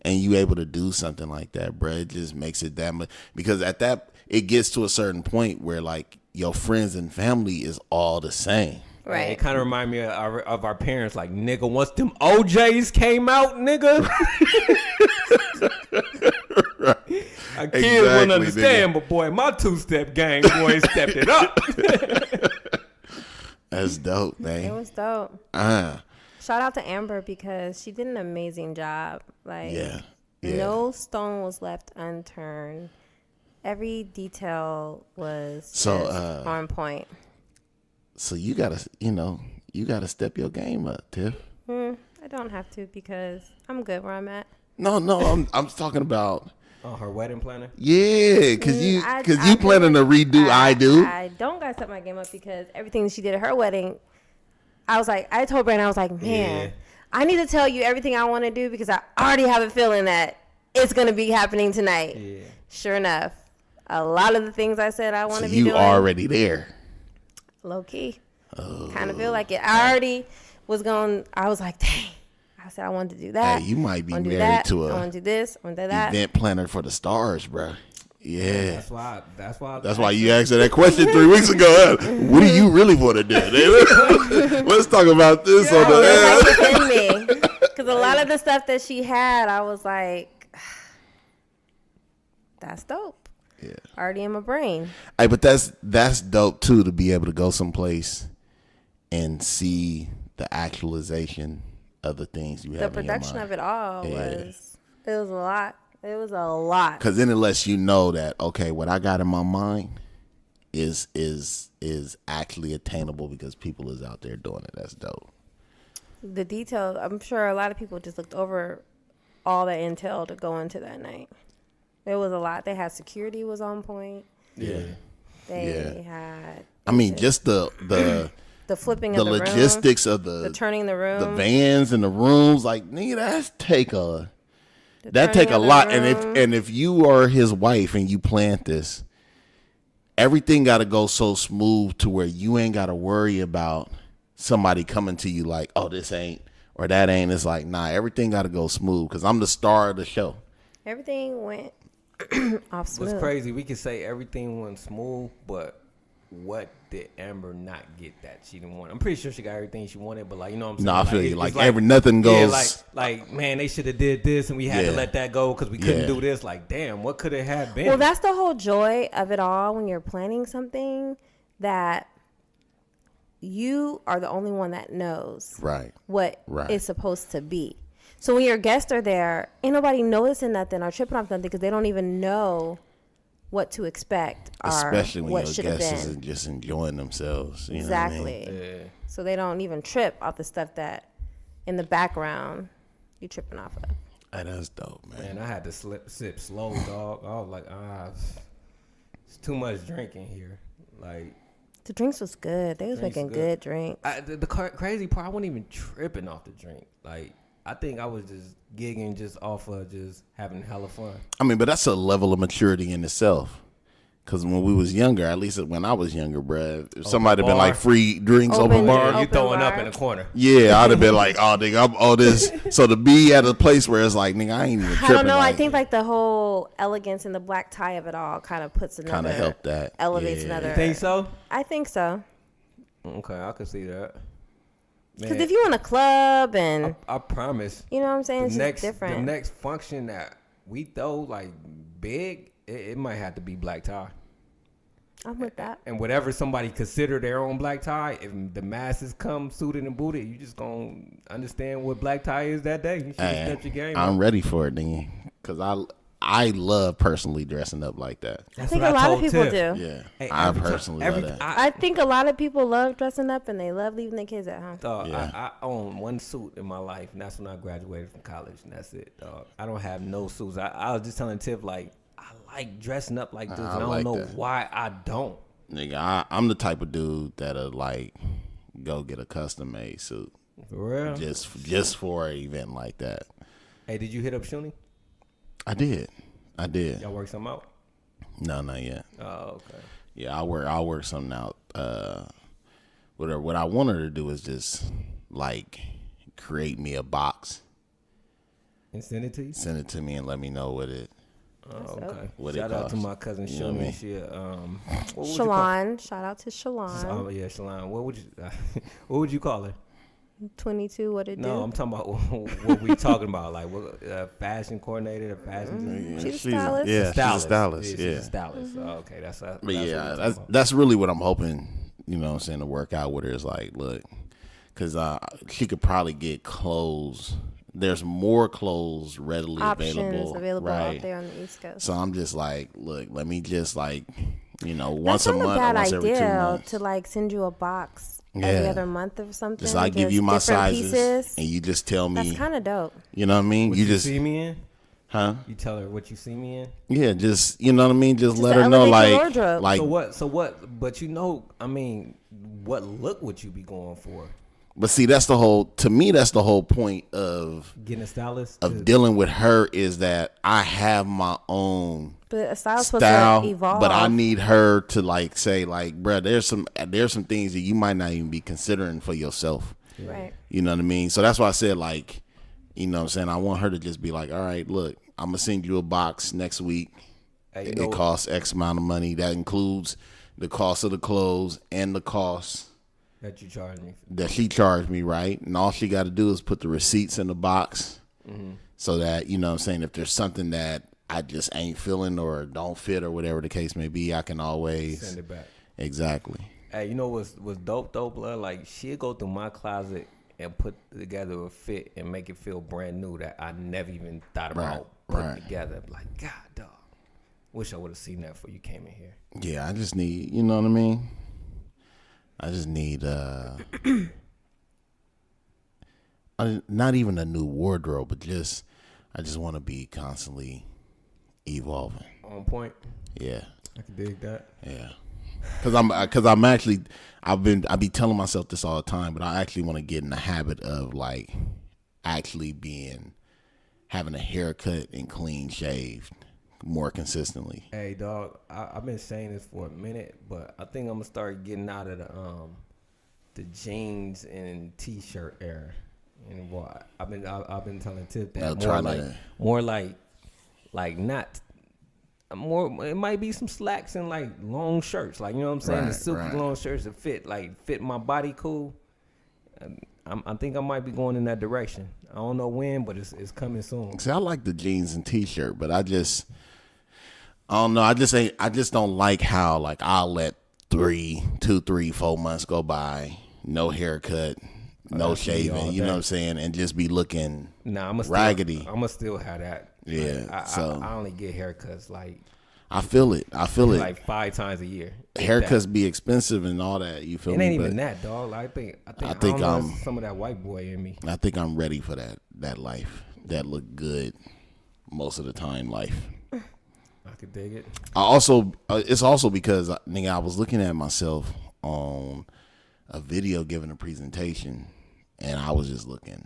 and you able to do something like that, bro, it just makes it that much. Because at that, it gets to a certain point where like your friends and family is all the same. Right. It kind of remind me of our parents. Like, nigga, once them OJs came out, nigga. Right. Our kids wouldn't understand, but boy, my two-step gang, boy, stepped it up. That's dope, man. It was dope. Shout out to Amber because she did an amazing job. Like, no stone was left unturned. Every detail was on point. So you gotta step your game up, Tiff. I don't have to because I'm good where I'm at. No, I'm talking about. Oh, her wedding planner? Yeah, because you planning to redo I Do. I don't got to step my game up because everything she did at her wedding, I told Brandon, I was like, man, I need to tell you everything I want to do because I already have a feeling that it's going to be happening tonight. Yeah. Sure enough, a lot of the things I said I want to be doing. You already there. Low key. Kind of feel like it. I already was going, I was like, dang. I said I wanted to do that. Hey, you might be married to I want to do this. I want to do that. Event planner for the stars, bro. Yeah. That's why you asked her that question 3 weeks ago. What do you really want to do? Let's talk about this on the air. Because a lot of the stuff that she had, I was like, that's dope. Yeah. Already in my brain. Hey, but that's dope too, to be able to go someplace and see the actualization of the things you have in your mind. The production of it all was a lot. It was a lot. Because then it lets you know that, okay, what I got in my mind is actually attainable because people is out there doing it. That's dope. The details, I'm sure a lot of people just looked over all the intel to go into that night. It was a lot. They had security was on point. Yeah. They had. I mean, just the flipping of the logistics room, of the turning the room, the vans and the rooms, like nigga, that take a lot. And if you are his wife and you planned this, everything got to go so smooth to where you ain't got to worry about somebody coming to you like, oh, this ain't or that ain't. It's like, nah, everything got to go smooth because I'm the star of the show. Everything went off smooth. What's crazy? We could say everything went smooth, but what did Amber not get that she didn't want? I'm pretty sure she got everything she wanted, but like, you know what I'm saying? No, I feel you. Like every nothing goes. Yeah, like man, they should have did this, and we had to let that go because we couldn't do this. Like, damn, what could it have been? Well, that's the whole joy of it all when you're planning something, that you are the only one that knows what it's supposed to be. So when your guests are there, ain't nobody noticing nothing or tripping off nothing because they don't even know what to expect, especially when what your should have guests been. is just enjoying themselves. You Exactly. know what I mean? Yeah. So they don't even trip off the stuff that in the background you tripping off of. That's dope, man. Man, I had to sip slow, dog. I was like, it's too much drinking here. Like, the drinks was good. They was making good drinks. The crazy part, I wasn't even tripping off the drink. Like, I think I was just gigging just off of just having hella fun. I mean, but that's a level of maturity in itself. Because when we was younger, at least when I was younger, bruh, if somebody had been like free drinks open bar. You throwing up in the corner. Yeah, I'd have been like, oh, nigga, I'm all this. So to be at a place where it's like, nigga, I ain't even tripping. I don't know. Like, I think like the whole elegance and the black tie of it all kind of puts another. Kind of helped that. Elevates another. You think so? I think so. Okay, I can see that. Because if you in a club and I promise, you know what I'm saying, it's just different. The next function that we throw like big, it might have to be black tie. I'm with that. And whatever somebody consider their own black tie, if the masses come suited and booted, you just gonna understand what black tie is that day. You should step your game. I'm ready for it, nigga. Because I love personally dressing up like that. I think a lot of people do. Yeah, I personally love that. I think a lot of people love dressing up and they love leaving their kids at home. Dog, I own one suit in my life, and that's when I graduated from college, and that's it, dog. I don't have no suits. I was just telling Tiff, like, I like dressing up like this, and I don't know why I don't. Nigga, I'm the type of dude that'll, like, go get a custom-made suit. For real? Just for an event like that. Hey, did you hit up Shuni? I did. Y'all work something out? No, not yet. Oh, okay. Yeah, I'll work something out. What I want her to do is just like create me a box and send it to you. Send it to me and let me know what it. Oh, okay. What Shout it out costs. to my cousin Shuni. She Shalon. Shout out to Shalon. Oh yeah, Shalon. What would you call her? 22. What it do? No, I'm talking about what we talking about. Like what fashion coordinator, fashion. She's a stylist. Yeah, she's a stylist. She's a stylist. Oh, okay, that's. But yeah, that's really what I'm hoping. You know what I'm saying, to work out with her is like, look, because she could probably get clothes. There's more clothes readily available right out there on the East Coast. So I'm just like, look, let me just like, once a month, or once every 2 months, to like send you a box every other month or something. Just like give you my sizes pieces. and you just tell me. That's kind of dope. You know what I mean? What you just see me in. Huh? You tell her what you see me in. Yeah, just you know what I mean. Just let her know, like So what? But I mean, what look would you be going for? But see, that's the whole point of getting a stylist, of dealing with her, is that I have my own but a style, style, evolve. but I need her to like say like, bruh, there's some things that you might not even be considering for yourself. Right. You know what I mean? So that's why I said, like, you know what I'm saying, I want her to just be like, all right, look, I'm going to send you a box next week. Hey, it costs X amount of money. That includes the cost of the clothes and the cost that you charge me. That she charged me, right? And all she got to do is put the receipts in the box so that, you know what I'm saying, if there's something that I just ain't feeling or don't fit or whatever the case may be, I can always send it back. Exactly. Hey, you know what's dope though, blood? Like, she'll go through my closet and put together a fit and make it feel brand new that I never even thought about putting together. Like, God, dog. Wish I would have seen that before you came in here. Yeah, I just need, you know what I mean? I just need not even a new wardrobe, but I just want to be constantly evolving. On point. Yeah. I can dig that. Yeah. Cause I be telling myself this all the time, but I actually want to get in the habit of like actually having a haircut and clean shaved more consistently. Hey dog, I've been saying this for a minute, but I think I'm gonna start getting out of the jeans and t-shirt era. And boy, I've been telling Tiff that more like not more. It might be some slacks and like long shirts, like you know what I'm saying. The Right, silky right. long shirts that fit my body cool. I think I might be going in that direction. I don't know when, but it's coming soon. See, I like the jeans and t-shirt, but I don't know. I just don't like how like I'll let 2, 3, 4 months go by, no haircut, no that's me all shaving. You know day. what I'm saying, and just be looking Nah, I'm raggedy. I'ma still have that. Yeah, Like, so- I only get haircuts like I feel it. like 5 times a year. If Haircuts that. be expensive and all that. You feel It me? ain't But even that, dog. Like, I think don't know, I'm- it's some of that white boy in me. I think I'm ready for that life. That look good most of the time life. I could dig it. It's also because nigga, I was looking at myself on a video giving a presentation, and I was just looking.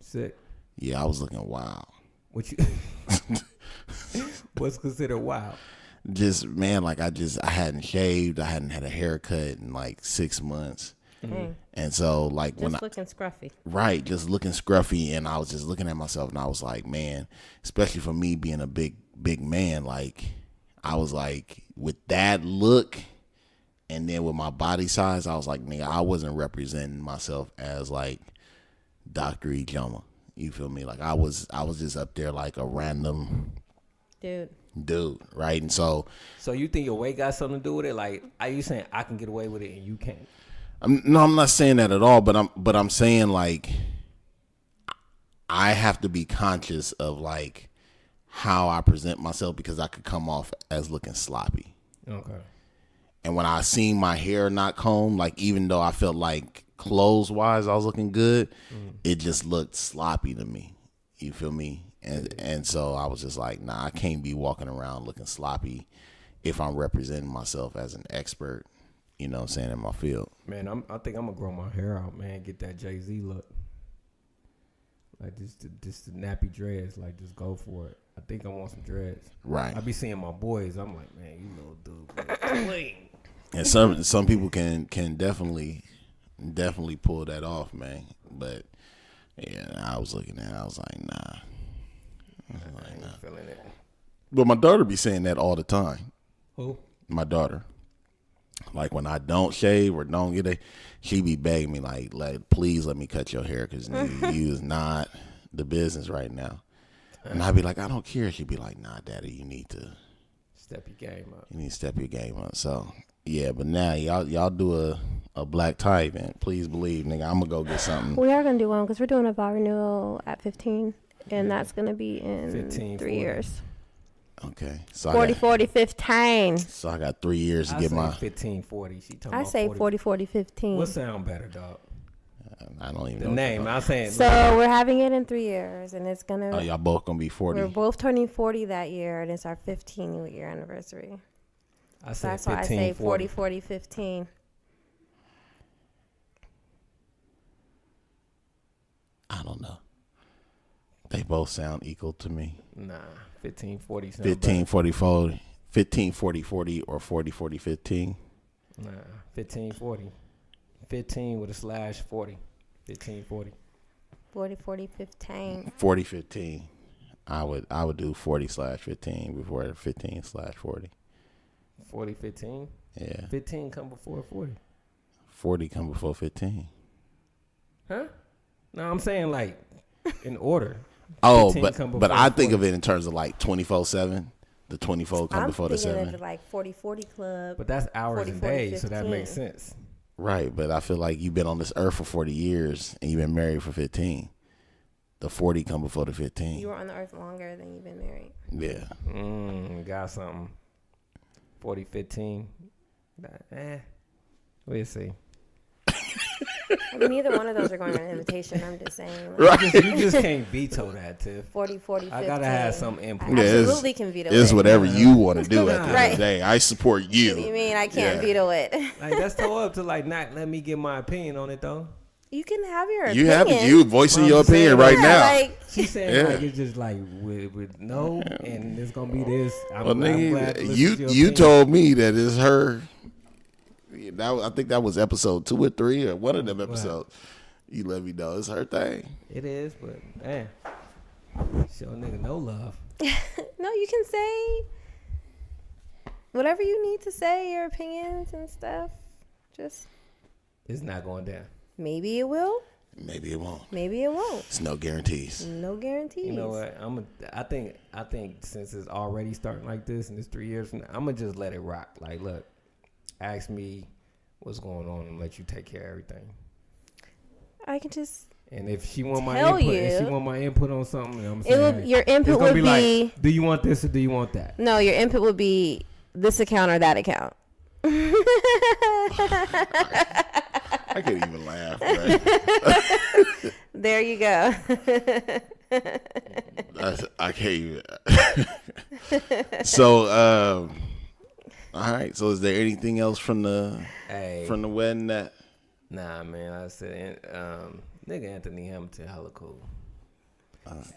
Sick. Yeah, I was looking wild. What you? What's considered wild? Just man, like I hadn't shaved. I hadn't had a haircut in like 6 months, and so like Just when looking scruffy. Right, just looking scruffy, and I was just looking at myself, and I was like, man, especially for me being a big man, like I was like, with that look, and then with my body size, I was like, nigga, I wasn't representing myself as like Dr. Ijoma. You feel me? Like I was just up there like a random dude, right? And so So you think your weight got something to do with it? Like, are you saying I can get away with it and you can't? I'm not saying that at all, but I'm saying like I have to be conscious of like how I present myself because I could come off as looking sloppy. Okay. And when I seen my hair not combed, like even though I felt like clothes wise I was looking good, it just looked sloppy to me. You feel me? And so I was just like, nah, I can't be walking around looking sloppy if I'm representing myself as an expert, you know what I'm saying, in my field. Man, I think I'm gonna grow my hair out, man. Get that Jay-Z look. Like just the nappy dreads. Like just go for it. I think I want some dreads. Right. I be seeing my boys. I'm like, man, you little dude. Clean. And some people can definitely pull that off, man. But yeah, I was looking at it, I was like, nah. I ain't feeling it. But my daughter be saying that all the time. Who? My daughter. Like when I don't shave or don't get it, she be begging me like please let me cut your hair because you is not the business right now. And I'd be like, I don't care. She'd be like, nah, daddy, you need to Step your game up. You need to step your game up. So yeah, but now y'all do a black tie event. Please believe, nigga, I'm gonna go get something. We are gonna do one because we're doing a vow renewal at 15, and that's gonna be in 15, 3 years. Okay, so 40, 15. So I got 3 years to I get say my. 15, 40. She talking I about say 40, 15. What sound better, dog? I don't even The know. name. I'm saying. So we're having it in 3 years, and it's gonna. Oh, y'all both gonna be 40. We're both turning 40 that year, and it's our 15-year anniversary. I So say that's why I 15, say 40. 40, 15. I don't know. They both sound equal to me. Nah, 15, 40 sound 15, 40, 40, 15, 40, 40, or 40, 40, 15. better. Nah, 15, 40. 15 with a slash 40. 15, 40. 40, 15. 40, 15. I would do 40/15 before 15/40. 40, 15. Yeah. 15 come before 40. 40 come before 15. Huh? No, I'm saying like in order. Oh, 15 come but before I think 40. of it in terms of like 24/7. The 24 come I'm before the thinking 7. of like 40 club. But that's hours 40, and 40, days, so that 15. makes sense. Right, but I feel like you've been on this earth for 40 years and you've been married for 15. The 40 come before the 15. You were on the earth longer than you've been married. Yeah. Got something. 40, 15. We'll see. I mean, neither one of those are going on an invitation. I'm just saying. Like, Right. You just can't veto that, Tiff. 40, 15. I gotta have some input. I Yeah, it's- absolutely can veto It's it. whatever you want to do at the end Right. of the day. I support What do you you. mean I can't Yeah. veto it? Like that's toe up to like not let me get my opinion on it though. You can have your You opinion. have you voicing I'm your saying, opinion right Yeah, now. like, She's saying Yeah. like it's just like with no, and it's gonna be this. I'm Well, glad to nigga, listen you to your you opinion. told me that it's her. I think that was episode 2 or 3 or one of them episodes. You let me know it's her thing. It is, but man, show a nigga no love. no, you can say whatever you need to say, your opinions and stuff. Just It's not going down. maybe it will. Maybe it won't. Maybe it won't. It's no guarantees. No guarantees. You know what? I think since it's already starting like this and it's 3 years from now, I'm gonna just let it rock. Like, look, ask me what's going on and let you take care of everything. I can just. And if she want my Tell input, you. if she want my input on something, I'm It saying, will, your input it's gonna would be like, do you want this or do you want that? No, your input would be this account or that account. I can't even laugh, right? There you go. I can't even. So, all right. So, is there anything else from the wedding that? Nah, man. I said, nigga Anthony Hamilton, hella cool.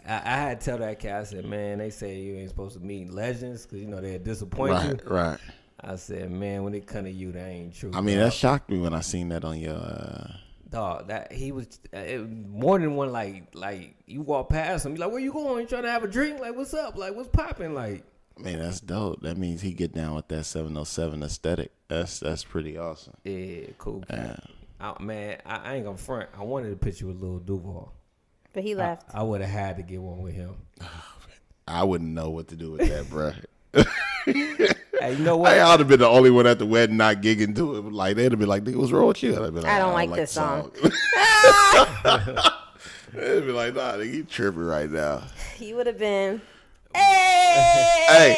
I had to tell that cat, I said, man, they say you ain't supposed to meet legends because, you know, they'll disappoint you. Right. I said, man, when it come to you, that ain't true. I mean, that shocked me when I seen that on your. Dog, that he was more than one. Like you walk past him, you like, where you going? You trying to have a drink? Like, what's up? Like, what's popping? Like, man, that's dope. That means he get down with that 707 aesthetic. That's pretty awesome. Yeah, cool. Man, I ain't gonna front. I wanted to picture with Lil Duval, But he left. I would have had to get one with him. I wouldn't know what to do with that, bro. Hey, you know what? I ought to have been the only one at the wedding not gigging to it. Like, they'd have been like, nigga, what's wrong with you? I'd be like, I don't like this song. They'd be like, nah, nigga, you tripping right now. He would have been. Hey,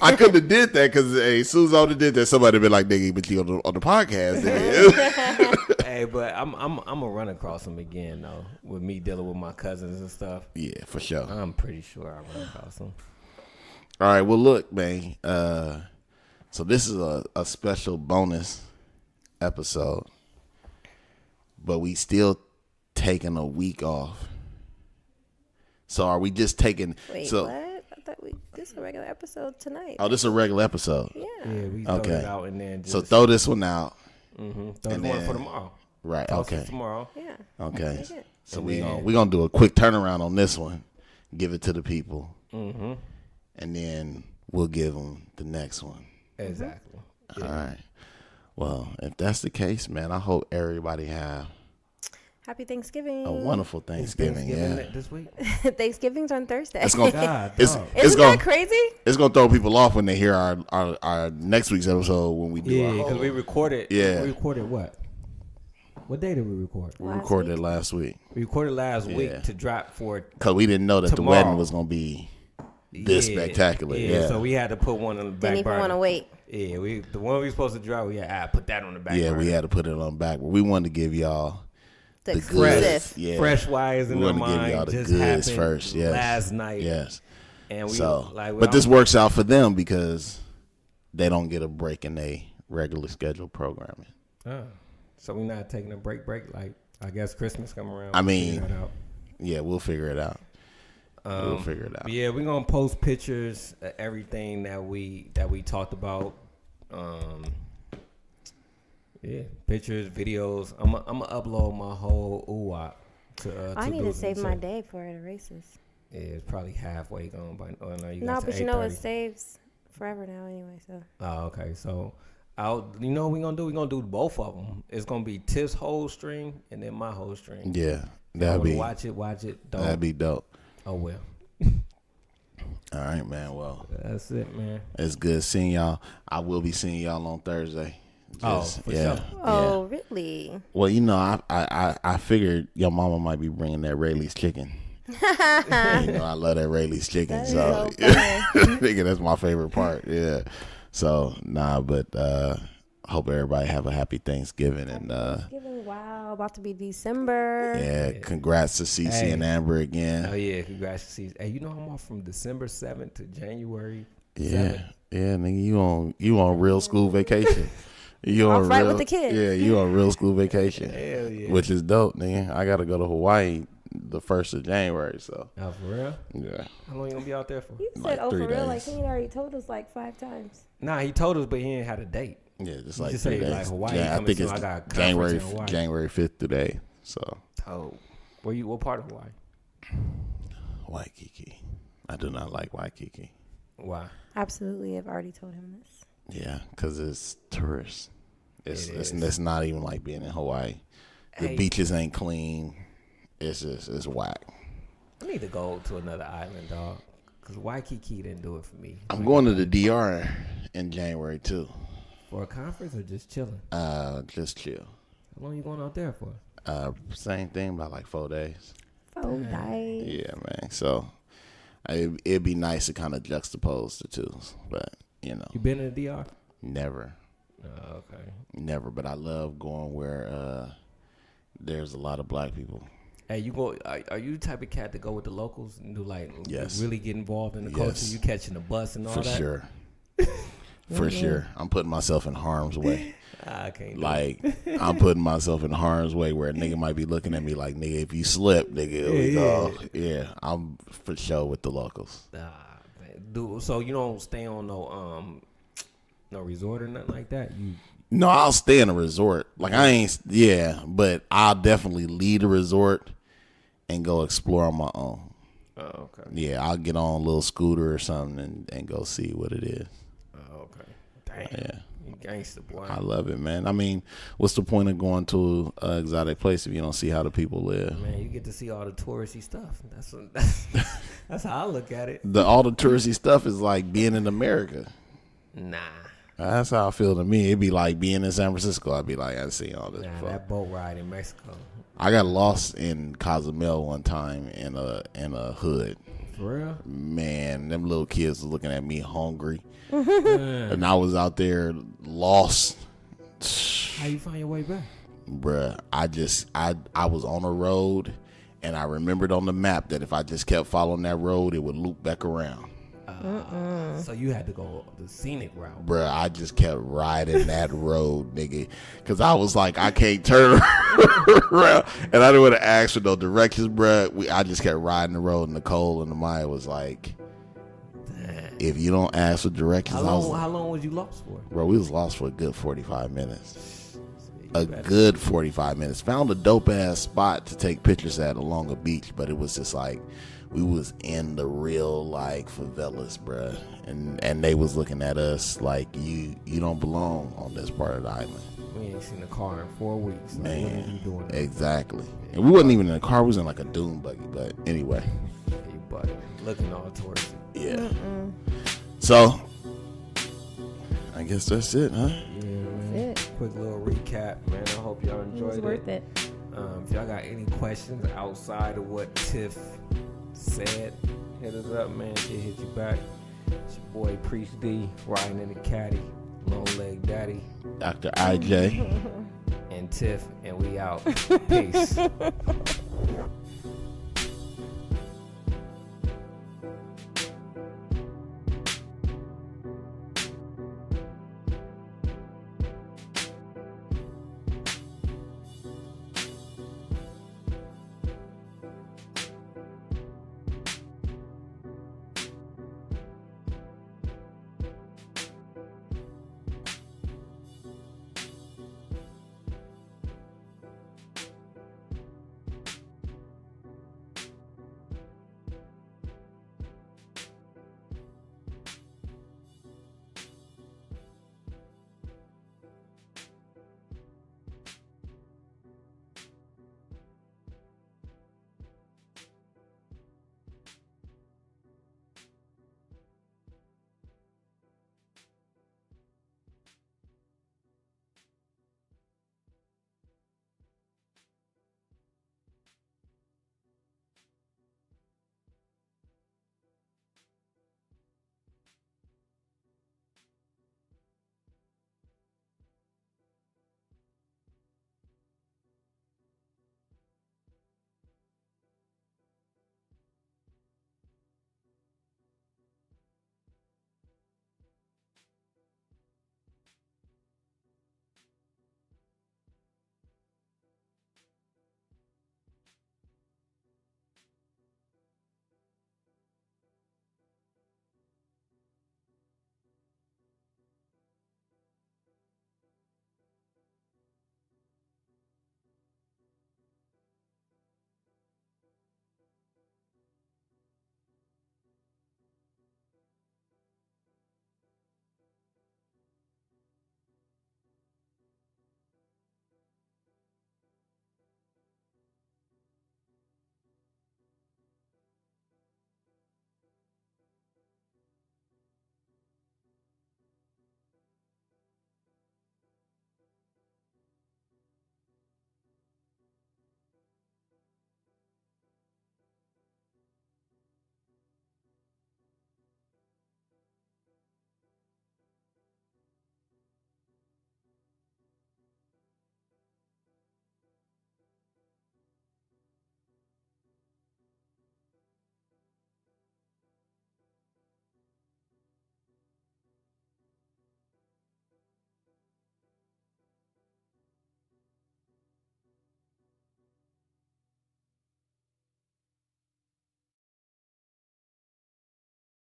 I couldn't have did that because as soon as I would have did that, somebody would be like, nigga, but you on the podcast. Nigga. Hey, but I'm gonna run across him again though, with me dealing with my cousins and stuff. Yeah, for sure. I'm pretty sure I run across him. All right, well, look, man. So this is a special bonus episode, but we still taking a week off. So are we just taking? Wait, so, what? I thought this is a regular episode tonight. Oh, this is a regular episode. Yeah. Yeah, we throw it out and then just So throw this one out. Throw this one for tomorrow. Right. Toss Okay. it tomorrow. Yeah. Okay. Okay. So And we then- gonna do a quick turnaround on this one, give it to the people, Mm-hmm. and then we'll give them the next one. Exactly. Yeah. All right. Well, if that's the case, man, I hope everybody have Happy Thanksgiving. a wonderful Thanksgiving. Yeah. This week. Thanksgiving's on Thursday. It's gonna God, it's, dog. it's Isn't gonna that crazy? it's gonna throw people off when they hear our next week's episode when we do Yeah, our because whole, we recorded. Yeah. We recorded what? What day did we record? we last recorded week. it last week We recorded last Yeah. week to drop for because we didn't know that Tomorrow. the wedding was gonna be this spectacular. Yeah. So we had to put one on the back Didn't even burner. want to wait. Yeah, the one we supposed to drop, we had put that on the back burner. We had to put it on back, but we wanted to give y'all The the exclusive. goods. Yeah. Fresh wires in We our wanna give mind. y'all the just goods happened first. Yes. last night. Yes. And we So, like, but this works out for them because they don't get a break in their regular scheduled programming. So we're not taking a break. Like I guess Christmas come around. I we'll mean, figure that out. Yeah, we'll figure it out. We'll figure it out. But yeah, we're gonna post pictures of everything that we talked about. Yeah, pictures, videos. I'm gonna upload my whole UWAP to. I need to Doodle save and my shit. day for the races. Yeah, it's probably halfway gone, but no, you No, got but to you know it 8:30. saves forever now anyway. So Oh, okay. So, you know what we're gonna do? We're gonna do both of them. It's gonna be Tiff's whole stream and then my whole stream. Yeah, You that'd wanna be watch it. Don't. that'd be dope. Oh well. All right, man. Well, That's it, man. it's good seeing y'all. I will be seeing y'all on Thursday. For sure. Oh, really? Well, you know, I figured your mama might be bringing that Rayleigh's chicken. You know, I love that Rayleigh's chicken. That is So, so funny. nigga, that's my favorite part. Yeah. So, but hope everybody have a happy Thanksgiving and Thanksgiving, wow, about to be December. yeah, congrats to CC Hey. and Amber again. Oh yeah, congratulations. Hey, you know I'm off from December 7th to January 7th. Yeah, yeah, nigga, you on real school vacation. You on Off right real, with the kids. Yeah, you on real school vacation. Hell yeah. Which is dope, nigga. I gotta go to Hawaii the 1st of January, so Oh, for real? yeah. How long you gonna be out there for? You said, Like oh, for 3 real? Like, days. he had already told us like 5 times. Nah, he told us, but he ain't had a date. Yeah, just You like just 3 say, days. like, Hawaii yeah, I coming think soon. it's I got a conference January in Hawaii. January 5th today. So Oh, what part of Hawaii? Waikiki. I do not like Waikiki. Why? Absolutely, I've already told him this. Yeah, because it's tourists. It's not even like being in Hawaii. The beaches ain't clean. It's whack. I need to go to another island, dog. Because Waikiki didn't do it for me. I'm going to the DR in January too. For a conference or just chilling? Just chill. How long you going out there for? Same thing, about like 4 days. 4 days. Yeah, man. So it'd be nice to kind of juxtapose the two, but you know. You been in the DR? Never. Okay. Never, but I love going where there's a lot of black people. Hey, you go? Are you the type of cat to go with the locals and do like Yes. really get involved in the culture? You catching the bus and all For that? sure. For sure. I'm putting myself in harm's way. I can't. Like, I'm putting myself in harm's way where a nigga might be looking at me like, nigga, if you slip, nigga, here we go. Yeah, I'm for sure with the locals. Man. Dude, so you don't stay on no resort or nothing like that? No, I'll stay in a resort. Like, but I'll definitely leave a resort and go explore on my own. Oh, okay. Yeah, I'll get on a little scooter or something and go see what it is. Oh, okay. Damn. Yeah. You gangster, boy. I love it, man. I mean, what's the point of going to an exotic place if you don't see how the people live? Man, you get to see all the touristy stuff. That's how I look at it. All the touristy stuff is like being in America. Nah. That's how I feel to me. It'd be like being in San Francisco. I'd be like, I've seen all this before. That boat ride in Mexico. I got lost in Cozumel one time in a hood. For real? Man, them little kids was looking at me hungry. And I was out there lost. How you find your way back? Bruh, I was on a road, and I remembered on the map that if I just kept following that road, it would loop back around. So you had to go the scenic route. Bruh, I just kept riding that road, nigga. Because I was like, I can't turn around. And I didn't want to ask for no directions, bruh. I just kept riding the road, and Nicole and the Maya was like, if you don't ask for directions, how long was you lost for? Bro, we was lost for a good 45 minutes. Good 45 minutes. Found a dope-ass spot to take pictures at along a beach, but it was just like, we was in the real, like, favelas, bruh. And they was looking at us like, you don't belong on this part of the island. We ain't seen a car in 4 weeks. Man, what are you doing? Exactly. And we wasn't even in a car. We was in, like, a dune buggy. But anyway. You buddy. Looking all towards it. Yeah. So, I guess that's it, huh? Yeah, man. That's it. Quick little recap, man. I hope y'all enjoyed it. It was worth it. If y'all got any questions outside of what Tiff said, hit us up, man. She'll hit you back. It's your boy Priest D, riding in the caddy, long leg daddy, Dr. IJ. and Tiff, and we out. Peace.